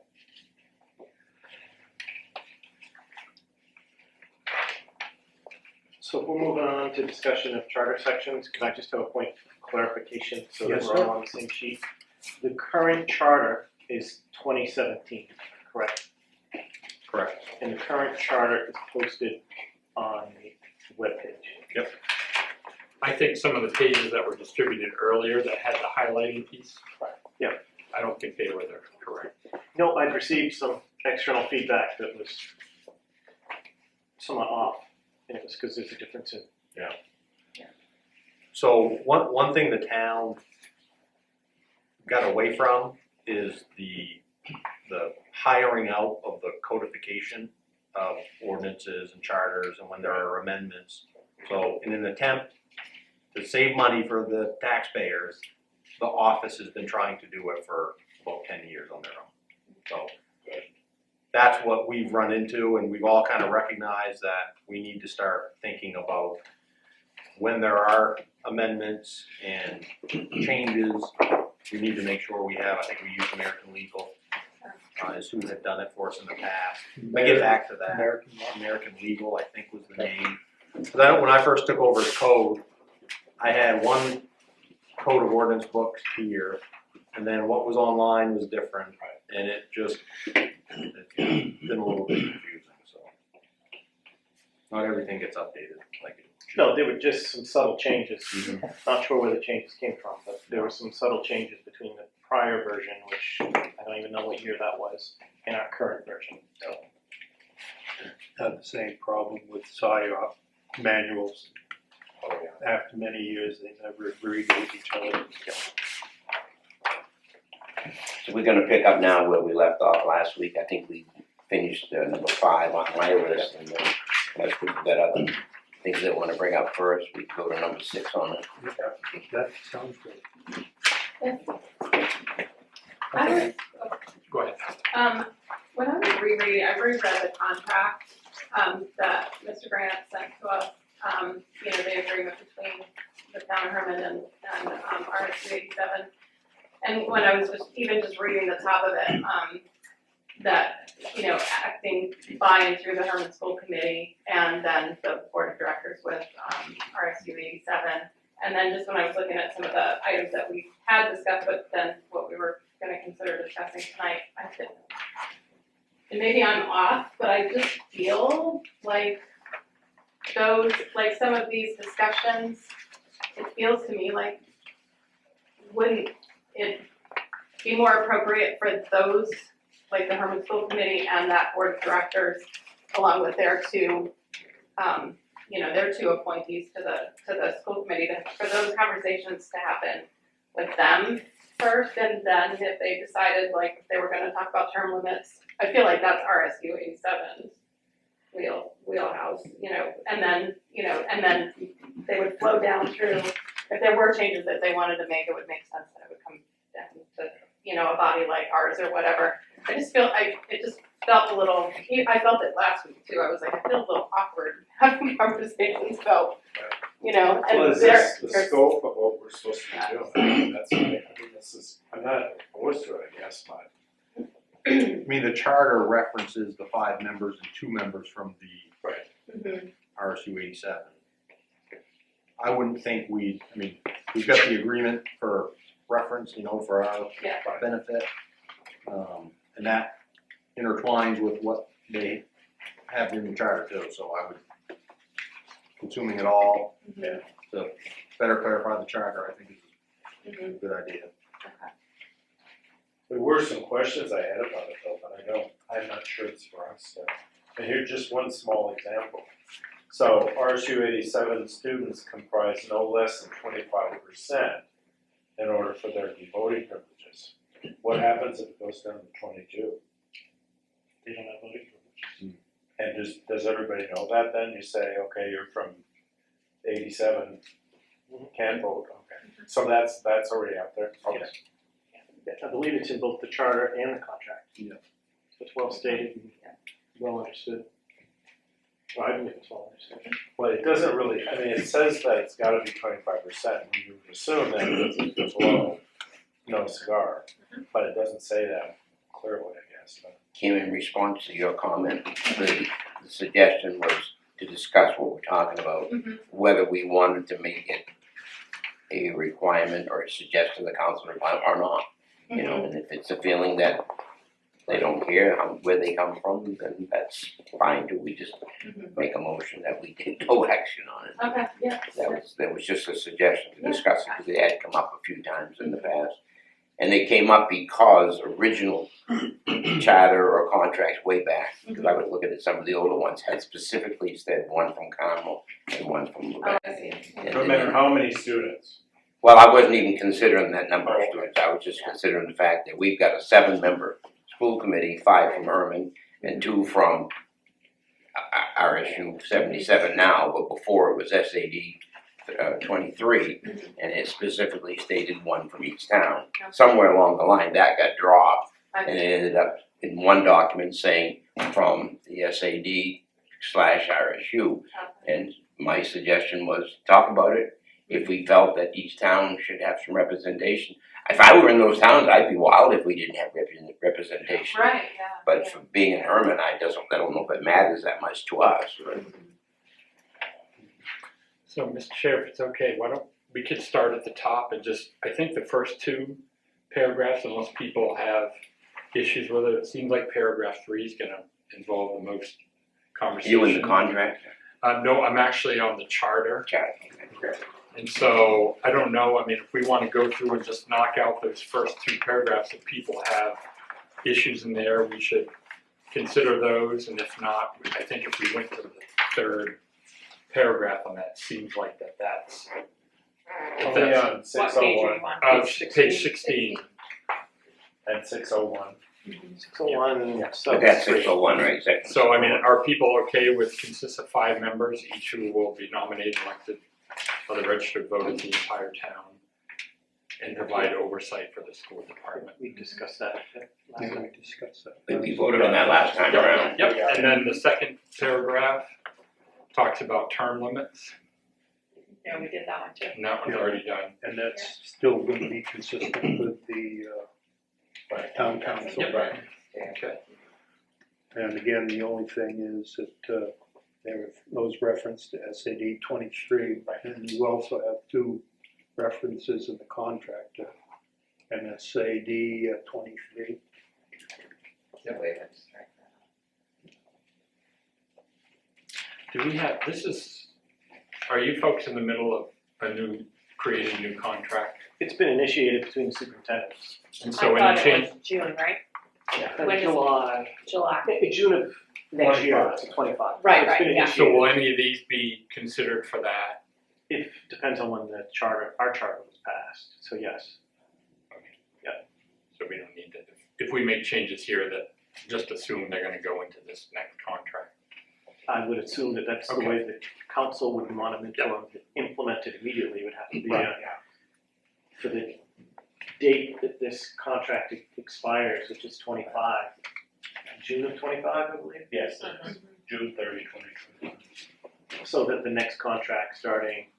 So if we're moving on to discussion of charter sections, can I just have a point of clarification so that Yes, we're sir. all on the same sheet? The current charter is 2017, correct? Correct. And the current charter is posted on the webpage. I think some of the pages that were distributed earlier that had the highlighting piece. Yeah. I don't think they were the correct. No, I'd received some external feedback that was somewhat off, and it was because there's a difference in. So one thing the town got away from is the hiring out of the codification of ordinances and charters and when there are amendments. So in an attempt to save money for the taxpayers, the office has been trying to do it for about 10 years on their own. So that's what we've run into, and we've all kind of recognized that we need to start thinking about when there are amendments and changes, we need to make sure we have, I think we use American Legal, is who had done it for us in the past. I get back to that. American Legal, I think was the name. Because when I first took over as code, I had one code of ordinance book here, and then what was online was different, and it's been a little bit confusing, so. Not everything gets updated like it should. No, there were just some subtle changes. Not sure where the changes came from, but there were some subtle changes between the prior version, which I don't even know what year that was, and our current version. So Had the same problem with PSYOP manuals. Oh, yeah. After many years, they never agreed with each other. So we're gonna pick up now where we left off last week. I think we finished number 5 on my list, and then unless people got other things they wanna bring up first, we can go to number 6 on it. That sounds good. I was, Go ahead. when I was rereading, I reread the contract, that Mr. Grant sent to us, the agreement between the town of Hermon and RS 287. And when I was just reading the top of it, that, acting by and through the Hermon School Committee, and then the Board of Directors with, RS 287. And then just when I was looking at some of the items that we had discussed, but then what we were gonna consider discussing tonight, I said, and maybe I'm off, but I just feel like some of these discussions, it feels to me like, wouldn't it be more appropriate for those, like the Hermon School Committee and that Board of Directors, along with their two, you know, their two appointees to the school committee, for those conversations to happen with them first, and then if they decided, like, if they were gonna talk about term limits, I feel like that's RSU 87's wheelhouse, you know, and then they would flow down through, if there were changes that they wanted to make, it would make sense that it would come down to, you know, a body like ours or whatever. It just felt a little, I felt it last week too, I was like, I feel a little awkward having conversations about, you know, and Well, is there's this the scope of what we're supposed to be doing? I mean, that's, I mean, this is, I'm not opposed to it, I guess, but. I mean, the charter references the 5 members and 2 members from the Mhm. RSU 87. I wouldn't think we've got the agreement for reference, you know, for our Yeah. benefit. And that intertwines with what they have in the charter too, so I would, consuming it all, Mhm. to better clarify the charter, I think is Mhm. a good idea. Okay. There were some questions I had about it though, but I'm not sure it's for us to. And here's just one small example. So RSU 87 students comprise no less than 25% in order for there to be voting privileges. What happens if it goes down to 22? They don't have voting privilege. And does everybody know that then? You say, okay, you're from 87, can't vote, okay. So that's already out there? Okay. I believe it's in both the charter and the contract. Yeah. It's well stated and well understood. Well, I believe it's well understood. Well, it doesn't really, I mean, it says that it's gotta be 25%, and you would assume that if it's below, no cigar. But it doesn't say that clearly, I guess, but. Kim, in response to your comment, the suggestion was to discuss what we're talking about, Mhm. whether we wanted to make it a requirement or a suggestion to the council or not. You know, and if it's a feeling that they don't care where they come from, then that's fine too. We just Mhm. make a motion that we take no action on it. Okay, yeah. That was just a suggestion to discuss it, because it had come up a few times in the past. And they came up because original charter or contracts way back, because I was looking at some of the older ones, had specifically said one from Carmel and one from Oh, Lubec. I see. And No then- matter how many students. Well, I wasn't even considering that number of students, I was just considering the fact that we've got a 7-member school committee, 5 from Hermon and 2 from RSU 77 now, but before it was SAD 23, and it specifically stated 1 from each town. Somewhere along the line, that got dropped, and it ended up in one document saying from the SAD/RSU, and my suggestion was talk about it. If we felt that each town should have some representation. If I were in those towns, I'd be wild if we didn't have representation. Right, yeah. But yeah. for being in Hermon, I don't know if it matters that much to us. Right? So, Mr. Chair, if it's okay, why don't, we could start at the top and just, I think the first 2 paragraphs, unless people have issues with it, it seems like paragraph 3 is gonna involve the most conversation. You in the contract? No, I'm actually on the charter. Charter. And so, I don't know, I mean, if we wanna go through and just knock out those first 2 paragraphs, if people have issues in there, we should consider those, and if not, I think if we went to the 3rd paragraph on that, seems like that's. Only on What 601 page are you on? Page 16. and 601. 601, But that's 601, right? Section So, I mean, are people okay with consists of 5 members, each who will be nominated and elected by the registered vote of the entire town, and provide oversight for the school department? we discussed that last time. We discussed that. We voted on that last time around. Yep, and then the second paragraph talks about term limits, Yeah, we did that one too. and that one's already done. And that's still gonna be consistent with the, town council. Yep. Right. Okay. And again, the only thing is that, there are those reference to SAD 23, and you also have 2 references in the contract to NSAD 23. Yep. Wait, let's strike that. Do we have, are you folks in the middle of creating a new contract? It's been initiated between superintendents. And so I any thought change, it was June, right? When is- July, July. June of next year, to 25. Right, So it's been right, yeah. So initiated. will any of these be considered for that? It depends on when the charter, our charter was passed, so yes. So we don't need to, if we make changes here, that just assume they're gonna go into this next contract. I would assume that that's the Okay. way the council would want them implemented immediately, it would have to be for the date that this contract expires, which is 25, June of 25, I believe. Yes, June 30, 2021. So that the next contract starting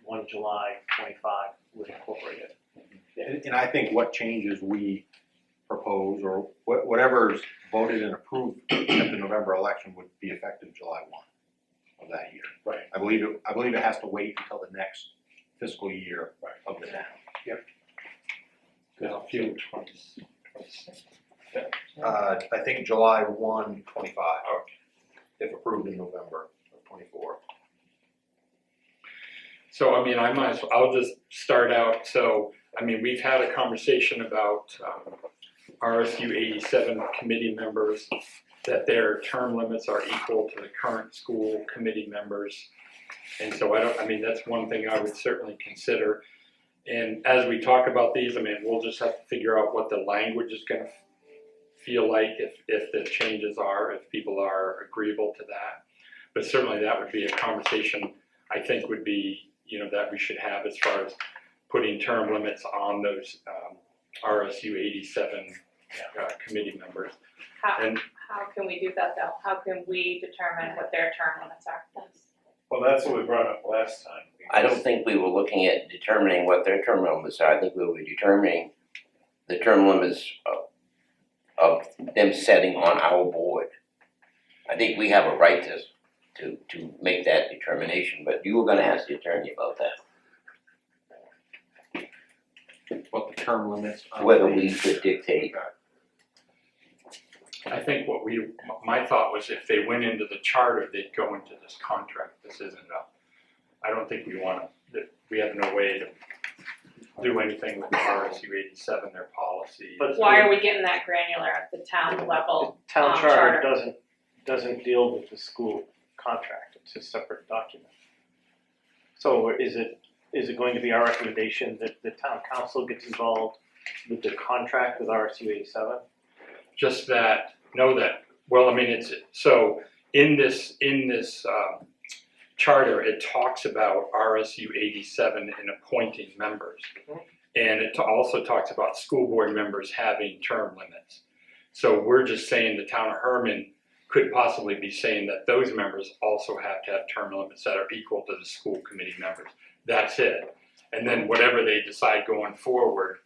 1 July 25 would incorporate it. And I think what changes we propose, or whatever's voted and approved at the November election would be effective July 1 of that year. Right. I believe it has to wait until the next fiscal year of the town. There's a few 26. I think July 1, 25, if approved in November of 24. So, I mean, I might as well, I'll just start out, so, I mean, we've had a conversation about RSU 87 committee members, that their term limits are equal to the current school committee members. And so I mean, that's one thing I would certainly consider. And as we talk about these, I mean, we'll just have to figure out what the language is gonna feel like, if the changes are, if people are agreeable to that. But certainly that would be a conversation I think would be, that we should have as far as putting term limits on those RSU 87 committee members. And How can we do that though? How can we determine what their term limits are? Well, that's what we brought up last time. I don't think we were looking at determining what their term limits are. I think we were determining the term limits of them setting on our board. I think we have a right to make that determination, but you were gonna ask the attorney about that. What the term limits are. Whether we could dictate. I think my thought was if they went into the charter, they'd go into this contract. This isn't I don't think we have no way to do anything with the RSU 87, their policy. But Why are we getting that granular at the town level? The town charter. charter doesn't deal with the school contract, it's a separate document. So is it going to be our recommendation that the town council gets involved with the contract with RSU 87? Just that, well, I mean, it's, so in this charter, it talks about RSU 87 and appointing members. And it also talks about school board members having term limits. So we're just saying the town of Hermon could possibly be saying that those members also have to have term limits that are equal to the school committee members. That's it. And then whatever they decide going forward,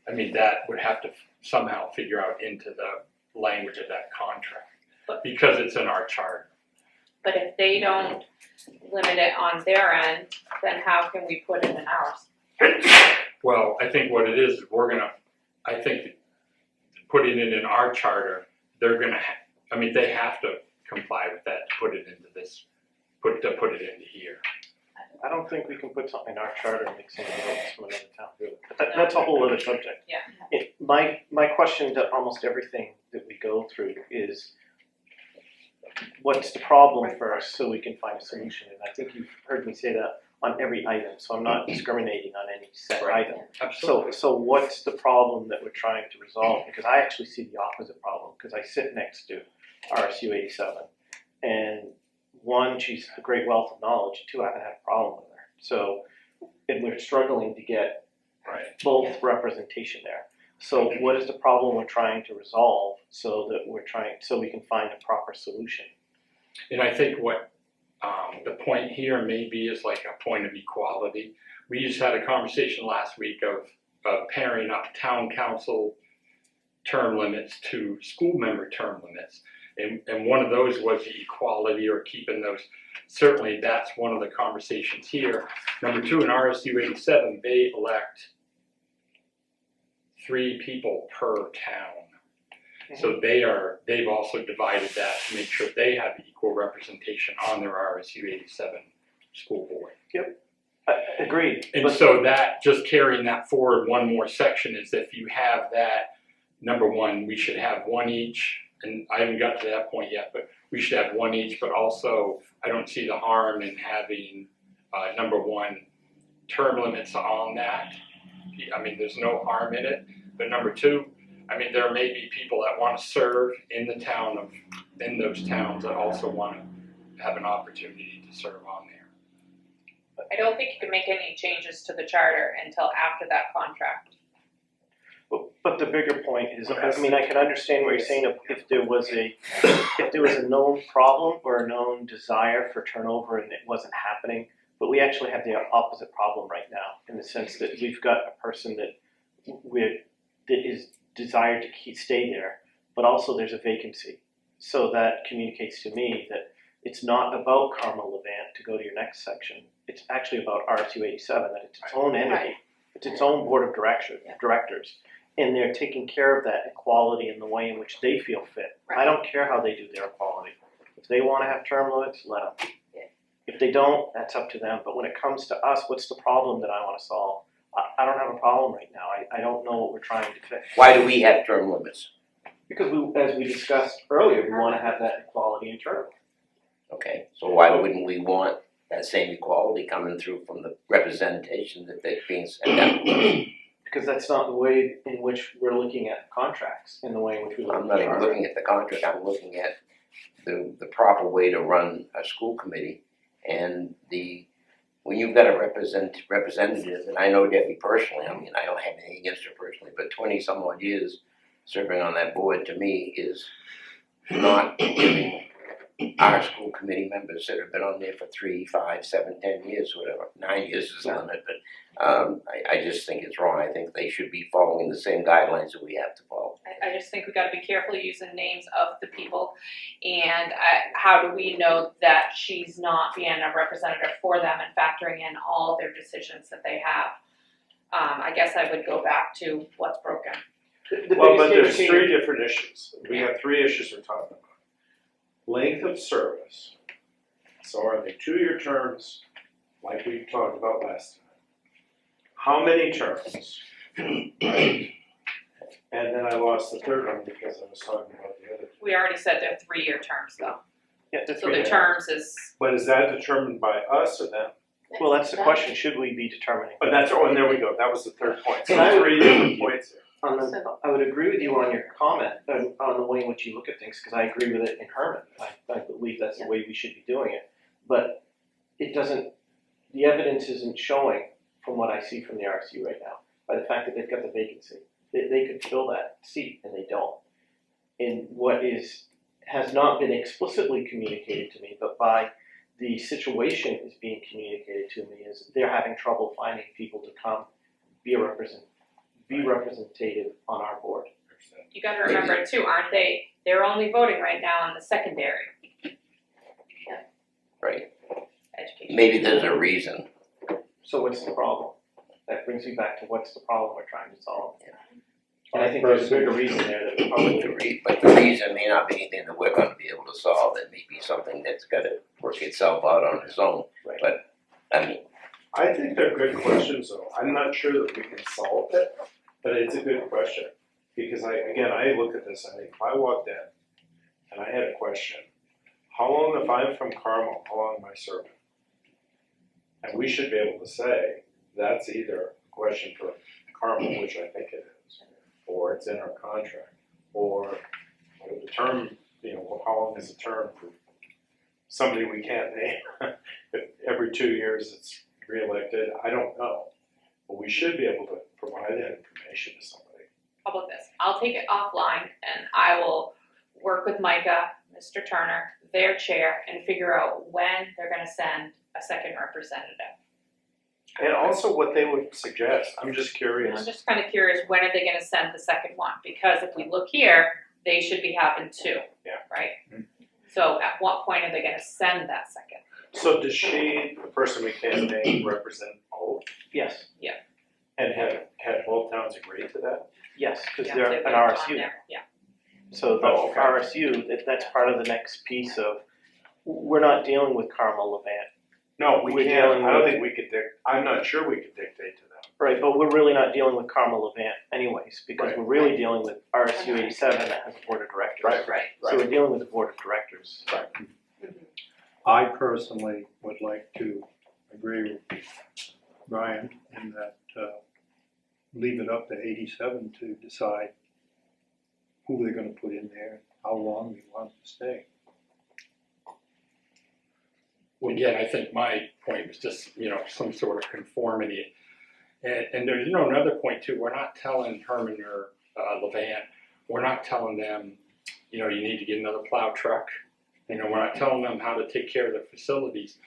I mean, that would have to somehow figure out into the language of that contract, because it's in our charter. But if they don't limit it on their end, then how can we put it in ours? Well, I think what it is, I think putting it in our charter, they have to comply with that to put it into this, put it into here. I don't think we can put something in our charter and make somebody else from another town do it. But that's a whole other subject. Yeah. My question to almost everything that we go through is, what's the problem first, so we can find a solution? And I think you've heard me say that on every item, so I'm not discriminating on any set item. Absolutely. So what's the problem that we're trying to resolve? Because I actually see the opposite problem, because I sit next to RSU 87. And one, she's a great wealth of knowledge. Two, I haven't had a problem with her. So, and we're struggling to get both representation there. So what is the problem we're trying to resolve so we can find a proper solution? And I think what the point here maybe is like a point of equality. We just had a conversation last week of pairing up town council term limits to school member term limits. And one of those was the equality, or keeping those. Certainly that's one of the conversations here. Number two, in RSU 87, they elect 3 people per town. So they've also divided that to make sure they have equal representation on their RSU 87 school board. Yep, agreed. And so that, just carrying that forward one more section, is if you have that, number one, we should have one each, and I haven't got to that point yet, but we should have one each, but also, I don't see the harm in having, number one, term limits on that. I mean, there's no harm in it, but number two, I mean, there may be people that wanna serve in the town of, in those towns that also wanna have an opportunity to serve on there. I don't think you can make any changes to the charter until after that contract. But the bigger point is, I mean, I can understand what you're saying, if there was a known problem or a known desire for turnover and it wasn't happening, but we actually have the opposite problem right now, in the sense that we've got a person that is desired to stay there, but also there's a vacancy. So that communicates to me that it's not about Carmel Levant, to go to your next section, it's actually about RSU 87, that it's its own entity, Right. it's its own board of directors. And they're taking care of that equality in the way in which they feel fit. I Right. don't care how they do their equality. If they wanna have term limits, let them. Yeah. If they don't, that's up to them, but when it comes to us, what's the problem that I wanna solve? I don't have a problem right now, I don't know what we're trying to fix. Why do we have term limits? Because as we discussed earlier, we wanna have that equality in term. Okay, so why wouldn't we want that same equality coming through from the representation that they're being sent out? Because that's not the way in which we're looking at contracts, in the way in which we look at I'm not even charter. looking at the contract, I'm looking at the proper way to run a school committee. And when you've got a representative, and I know Debbie personally, I mean, I don't have anything against her personally, but 20 some odd years serving on that board to me is not giving our school committee members that have been on there for 3, 5, 7, 10 years, whatever, 9 years is the limit, but I just think it's wrong. I think they should be following the same guidelines that we have to follow. I just think we gotta be careful using names of the people, and how do we know that she's not being a representative for them and factoring in all their decisions that they have? I guess I would go back to what's broken. The Well, but biggest there's indicator- 3 different issues. We have 3 issues we're talking about. Length of service. So are they 2-year terms, like we talked about last time? How many terms? Right? And then I lost the third one because I was talking about the other. We already said they're 3-year terms though, Yeah, the so three- the terms is, But is that determined by us or them? Well, that's the question, should we be determining? But that's, and there we go, that was the third point. So And I would 3 different points here. I would agree with you on your comment, on the way in which you look at things, because I agree with it in Hermon. I believe that's the way we should be doing it. But it doesn't, the evidence isn't showing, from what I see from the RSU right now, by the fact that they've got the vacancy. They could fill that seat, and they don't. And what has not been explicitly communicated to me, but by the situation is being communicated to me, is they're having trouble finding people to come be representative on our board. you gotta remember too, aren't they, they're only voting right now on the secondary Right, education. maybe there's a reason. So what's the problem? That brings me back to what's the problem we're trying to solve. And I think there's a bigger reason there that we probably. But the reason may not be anything that we're gonna be able to solve, it may be something that's gotta work itself out on its own. Right. But, I mean, I think they're good questions though. I'm not sure that we can solve it, but it's a good question. Because I look at this, I think if I walked in and I had a question, how long, if I'm from Carmel, how long am I serving? And we should be able to say, that's either a question for Carmel, which I think it is, or it's in our contract, or the term, how long is the term for somebody we can't name? If every 2 years it's reelected, I don't know. But we should be able to provide that information to somebody. How about this, I'll take it offline and I will work with Micah, Mr. Turner, their chair, and figure out when they're gonna send a second representative. And also what they would suggest, I'm just And curious. I'm just kinda curious, when are they gonna send the second one? Because if we look here, they should be having 2. Yeah. Right? So at what point are they gonna send that second? So does she, the person we can't name, represent both? Yes, And had both towns agreed to that? yes, because Yeah, they're they've an got it on RSU. there, yeah. So the Oh, okay. RSU, that's part of the next piece of, we're not dealing with Carmel Levant. No, we We're can't, dealing I don't with- think we could I'm not sure we could dictate to them. Right, but we're really not dealing with Carmel Levant anyways, because Right. we're really dealing with RSU 87 that has a board of directors. Right. So we're dealing with the board of directors. I personally would like to agree with Brian in that, leave it up to 87 to decide who they're gonna put in there, how long they want to stay. Well, again, I think my point was just, some sort of conformity. And there's, another point too, we're not telling Hermon or Levant, we're not telling them, you need to get another plow truck. We're not telling them how to take care of their facilities.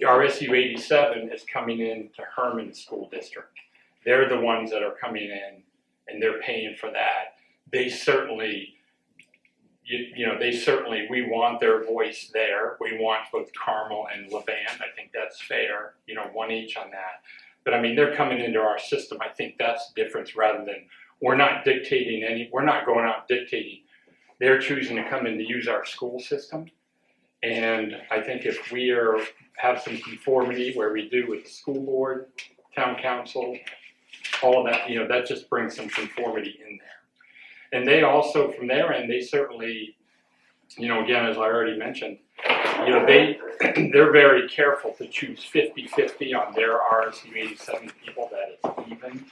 RSU 87 is coming in to Hermon School District. They're the ones that are coming in and they're paying for that. They certainly, we want their voice there. We want both Carmel and Levant. I think that's fair, one each on that. But I mean, they're coming into our system. I think that's the difference rather than we're not going out dictating. They're choosing to come in to use our school system. And I think if we have some conformity where we do with the school board, town council, all of that, that just brings some conformity in there. And they also, from their end, they certainly, again, as I already mentioned, they're very careful to choose 50-50 on their RSU 87 people that it's even.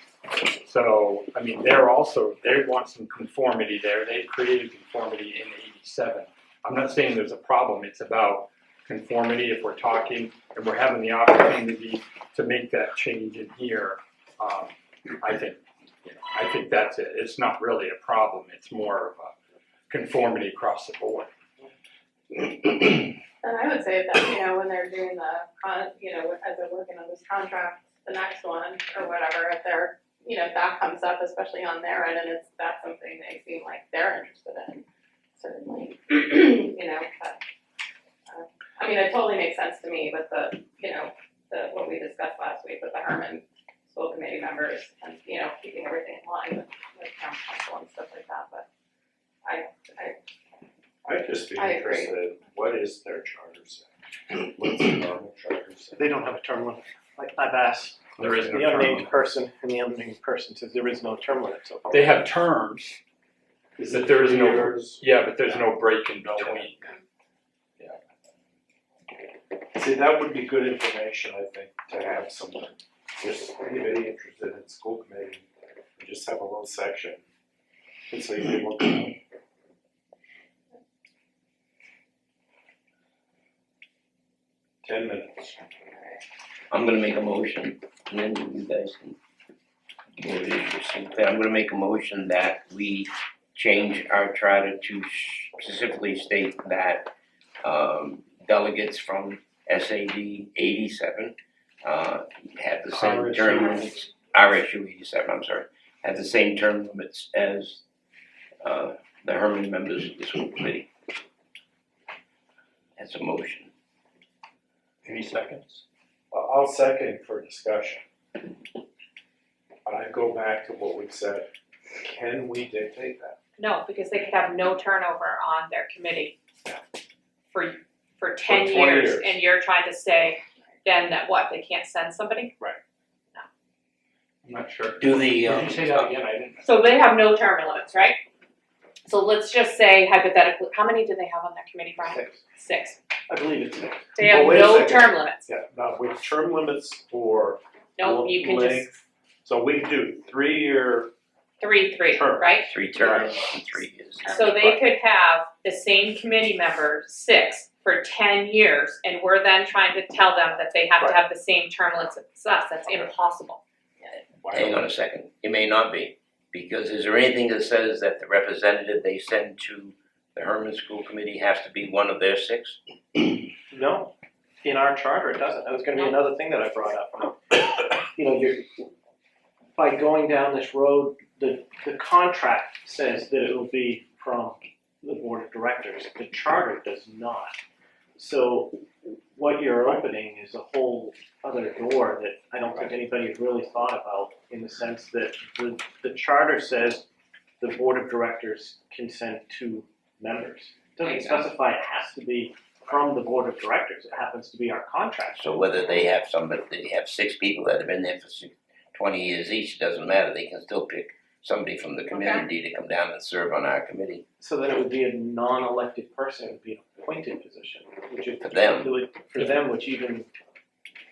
So, I mean, they want some conformity there. They've created conformity in 87. I'm not saying there's a problem. It's about conformity. If we're talking and we're having the opportunity to make that change in here, I think that's it. It's not really a problem. It's more of a conformity across the board. And I would say that, when they're doing as they're working on this contract, the next one or whatever, if they're, that comes up, especially on their end, and that's something they seem like they're interested in, certainly, but, I mean, it totally makes sense to me with what we discussed last week with the Hermon school committee members and, keeping everything in line with town council and stuff like that, but I'd just be I agree. interested, what is their charter say? What's the normal charter say? They don't have a term limit. I've asked There is no the term unnamed limit. person, and the unnamed person says there is no term limit so far. They have terms, Is but it there is no, years? but there's no break in between. See, that would be good information, I think, to have someone, just anybody interested in school committee, and just have a little section. And so you can look at it. Ten minutes. I'm gonna make a motion, and then you guys can vote as you see fit. I'm gonna make a motion that we change our charter to specifically state that delegates from SAD 87 have the same term limits, RSU 87, I'm sorry, have the same term limits as the Hermon members of the school committee. That's a motion. Any seconds? I'll second for discussion. I go back to what we said, can we dictate that? No, because they could have no turnover on their committee for 10 20 years, years. and you're trying to say then that they can't send somebody? I'm not sure. Do the, Did you say that again? I didn't. So they have no term limits, right? So let's just say hypothetically, how many do they have on their committee, Brian? 6. 6. I believe it's 6. They have Well, wait a no second. term limits. Yeah, now with term limits or No, you can just length, so we can do 3-year, 3, Term. right? 3 terms in 3 years. So they could have the same committee member, 6, for 10 years, and we're then trying to tell them that they have to have the same term limits as us. That's impossible. Hang on a second, it may not be, because is there anything that says that the representative they send to the Hermon School Committee has to be one of their 6? No, in our charter it doesn't. That was gonna be another thing that I brought up. By going down this road, the contract says that it will be from the board of directors. The charter does not. So what you're opening is a whole other door that I don't think anybody's really thought about, in the sense that the charter says the board of directors can send 2 members. It doesn't specify it has to be from the board of directors. It happens to be our contract. So whether they have they have 6 people that have been there for 20 years each, doesn't matter, they can still pick somebody from the community to come down and serve on our committee. So then it would be a non-elected person, it would be an appointed position, which would For them. do it for them, which even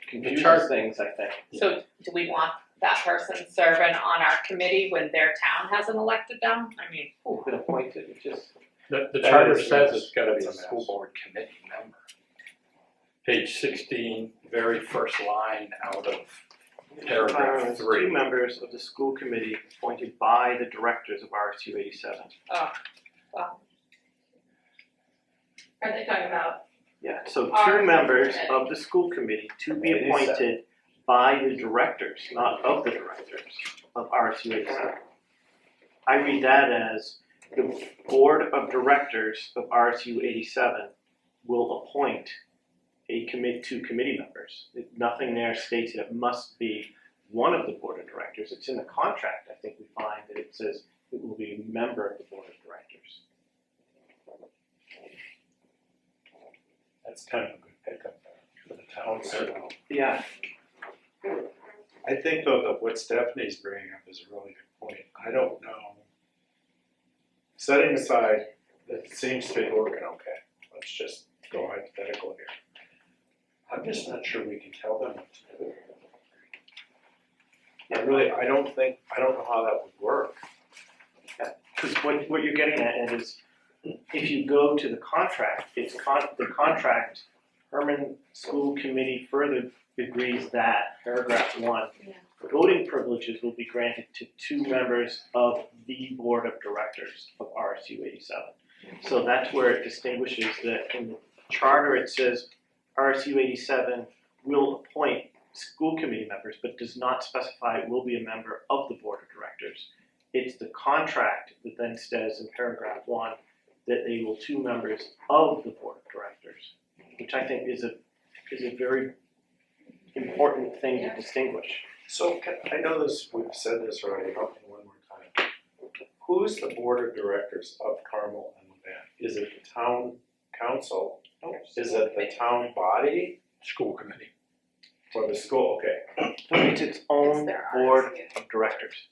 confuses chart- things, I think. So do we want that person serving on our committee when their town hasn't elected them? I mean, Who's been appointed, it just, The That charter is- says it's gotta be a it's a school mess. board committee member. Page 16, very first line out of paragraph 3. 2 members of the school committee appointed by the directors of RSU 87. well. Are they talking about? Yeah, so RSU 2 members committee. of the school committee to be 87. appointed by the directors, not of the directors of RSU 87. I read that as the board of directors of RSU 87 will appoint two committee members. Nothing there states that it must be one of the board of directors. It's in the contract, I think we find that it says it will be a member of the board of directors. That's kind of a good pickup for the town, so. Yeah, I think though that what Stephanie's bringing up is a really good point. I don't know. Setting aside, it seems to be working okay. Let's just go hypothetical here. I'm just not sure we can tell them what to do. I don't know how that would work. because what you're getting at Ed, is if you go to the contract, the contract, Hermon School Committee further agrees that, paragraph 1, Yeah. voting privileges will be granted to 2 members of the board of directors of RSU 87. So that's where it distinguishes that in the charter it says RSU 87 will appoint school committee members, but does not specify will be a member of the board of directors. It's the contract that then says in paragraph 1 that they will 2 members of the board of directors, which I think is a very important thing to distinguish. So I know this, we've said this already, help me one more time. Who's the board of directors of Carmel and Levant? Is it the town council? Is it the town body School committee. or the school? Okay. It's its own It's their board RSU. of directors.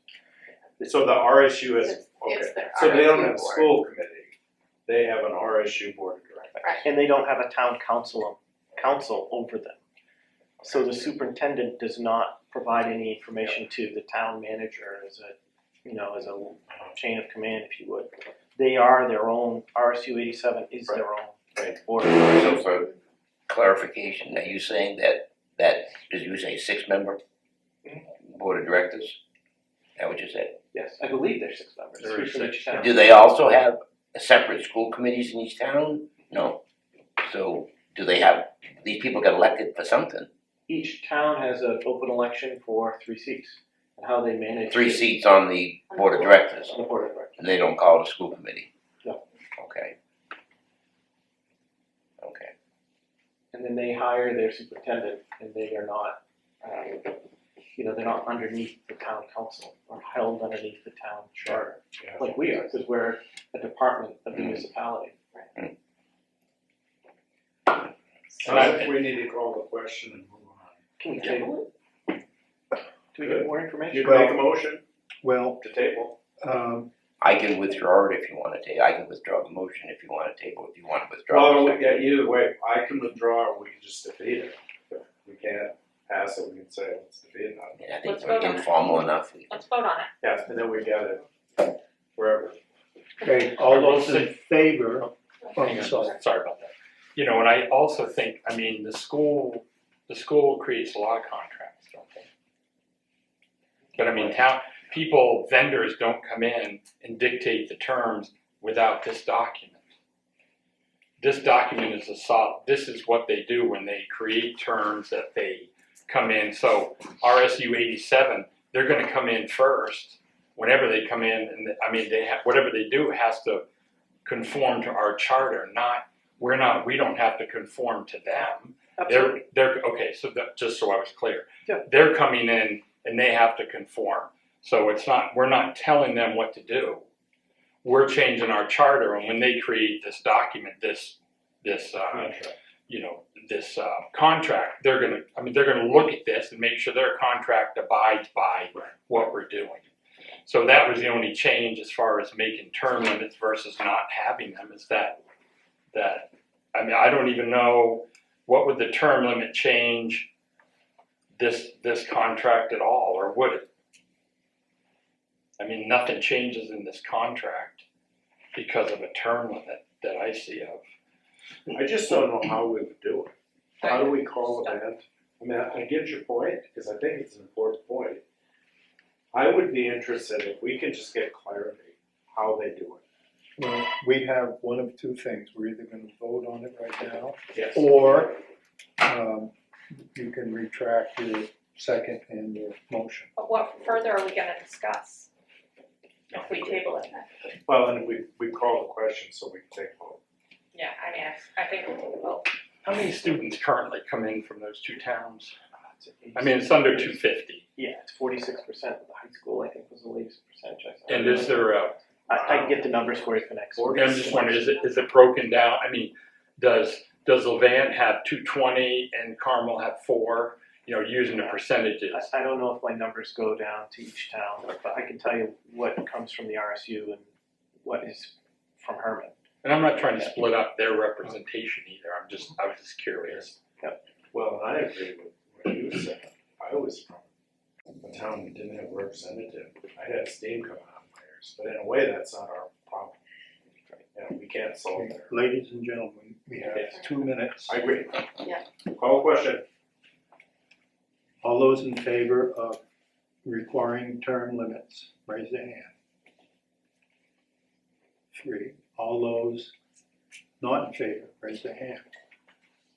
So the RSU is, It's okay. their So they don't RSU have a board. school committee. They have an RSU board of directors. Right. And they don't have a town council over them. So the superintendent does not provide any information to the town manager as a chain of command, if you would. They are their own, RSU 87 is their own Right. board. So for clarification, are you saying that, did you say 6-member board of directors? Is that what you said? Yes, I believe there's 6 members, There are 3 from each 6, town. Do they also have separate school committees in each town? No. So do they have, these people got elected for something? Each town has an open election for 3 seats, and how they manage 3 it seats on the board of directors, on the board of directors. and they don't call it a school committee? No. Okay. Okay. And then they hire their superintendent, and they are not, they're not underneath the town council or held underneath the town charter, Yeah. like we are, because we're a department of the municipality. Sounds like we need to call the question and move on. Can we table it? Do we get more information? You make a motion Well, to table? I can withdraw it if you wanna I can withdraw the motion if you wanna table, if you wanna withdraw Well, the second. yeah, either way, I can withdraw or we can just defeat it. If we can't pass it, we can say, let's defeat it. I mean, I think Let's we're vote on it. informal enough. Let's vote on it. Yeah, and then we got it wherever. okay, all those in favor, Hang on, sorry about that. And I also think, the school creates a lot of contracts, don't they? But vendors don't come in and dictate the terms without this document. This document is this is what they do when they create terms that they come in. So RSU 87, they're gonna come in first, whenever they come in, and whatever they do has to conform to our charter, we don't have to conform to them. Absolutely. Okay, so just so I was clear. Yeah. They're coming in and they have to conform. So we're not telling them what to do. We're changing our charter, and when they create this document, this Contract. you know, this contract, they're gonna look at this and make sure their contract abides by what we're doing. So that was the only change as far as making term limits versus not having them, is that, I mean, I don't even know what would the term limit change this contract at all, or would it? I mean, nothing changes in this contract because of a term limit that I see of. I just don't know how we would do it. How do we call the band? I mean, I get your point, because I think it's an important point. I would be interested if we can just get clarity how they do it. Well, we have one of two things. We're either gonna vote on it right now, Yes. or you can retract your second and your motion. But what further are we gonna discuss if we table it then? Well, and we call the question so we can take a vote. Yeah, I mean, I think we'll take a vote. How many students currently come in from those two towns? I mean, it's under 250. Yeah, it's 46% of the high school, I think was the latest percentage I saw. And is there a, I can get the numbers for you for next week. I'm just wondering, is it broken down? I mean, does Levant have 220 and Carmel have 4? You know, using the percentages. I don't know if my numbers go down to each town, but I can tell you what comes from the RSU and what is from Hermon. And I'm not trying to split up their representation either. I was just curious. Well, and I agree with what you said. I was from a town that didn't have a representative. I had steam coming out of my ears, but in a way, that's not our problem. You know, we can't solve that. Ladies and gentlemen, we have 2 minutes. I agree. Yeah. Call a question. All those in favor of requiring term limits, raise their hand. 3. All those not in favor, raise their hand.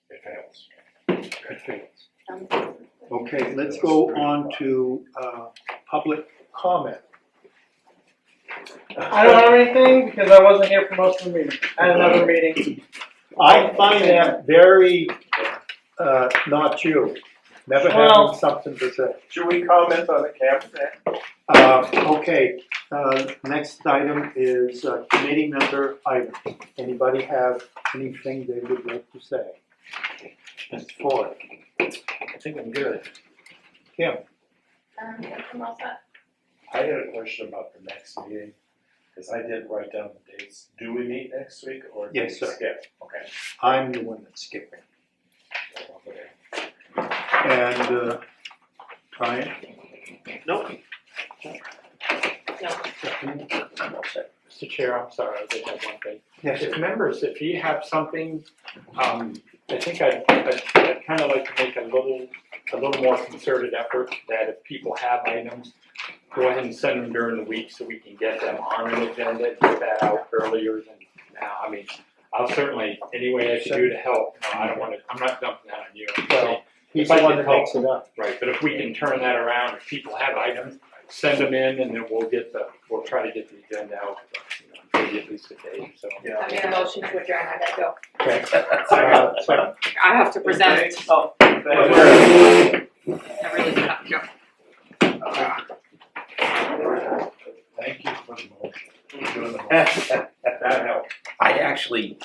It fails. It fails. Okay, let's go on to public comment. I don't have anything because I wasn't here for most of the meeting. I had another meeting. I find that very not you. Never having something to say. Should we comment on the camera? Okay, next item is committee member items. Anybody have anything they would like to say? Mr. Ford. I think I'm good. Kim. I'm all set. I had a question about the next meeting, because I did write down the dates. Do we meet next week or do we Yes, sir. skip? Okay. I'm the one that's skipping. And Brian? Nope. Mr. Chair, I'm sorry, I did have one thing. Yes, If sir. members, if you have something, I think I'd kind of like to make a little more concerted effort that if people have items, go ahead and send them during the week so we can get them on an agenda and get that out earlier than now. I mean, I'll certainly, any way I can do to help, I don't want to, I'm not dumping that on you. Well, he's If I the one can that help, makes it up. right, but if we can turn that around, if people have items, send them in and then we'll try to get the agenda out, maybe at least a day, so. I made a motion to adjourn, I gotta go. Okay. I have to present. Oh, I really do have to go. Thank you for the motion. That helped. I actually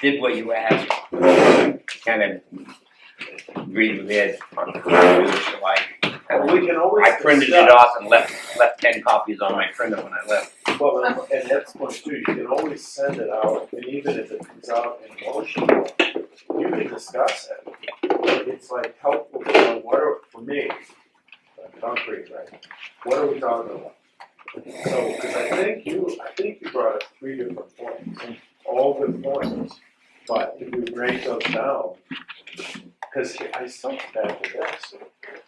did what you asked, kind of agreed with Ed on the so Well, we can always I printed it discuss. off and left 10 copies on my printer when I left. Well, and that's point too, you can always send it out, and even if it comes out in motion, you can discuss it. It's like helpful to know what are, for me, concrete, right? What are we talking about? So, because I think you brought up 3 different points, all good points, but if we break those down, because I still come back to this,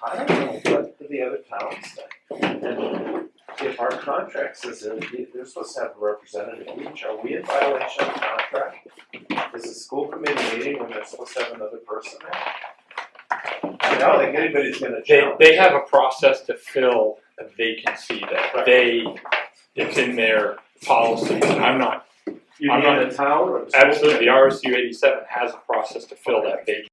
I don't know what do the other towns think. And if our contract says that they're supposed to have a representative each, are we in violation of the contract? Is the school committee meeting when they're supposed to have another person there? I don't think anybody's gonna challenge. They have a process to fill a vacancy that it's in their policy, I'm not, You I'm mean not- the town or the school? absolutely, the RSU 87 has a process to fill that vacancy.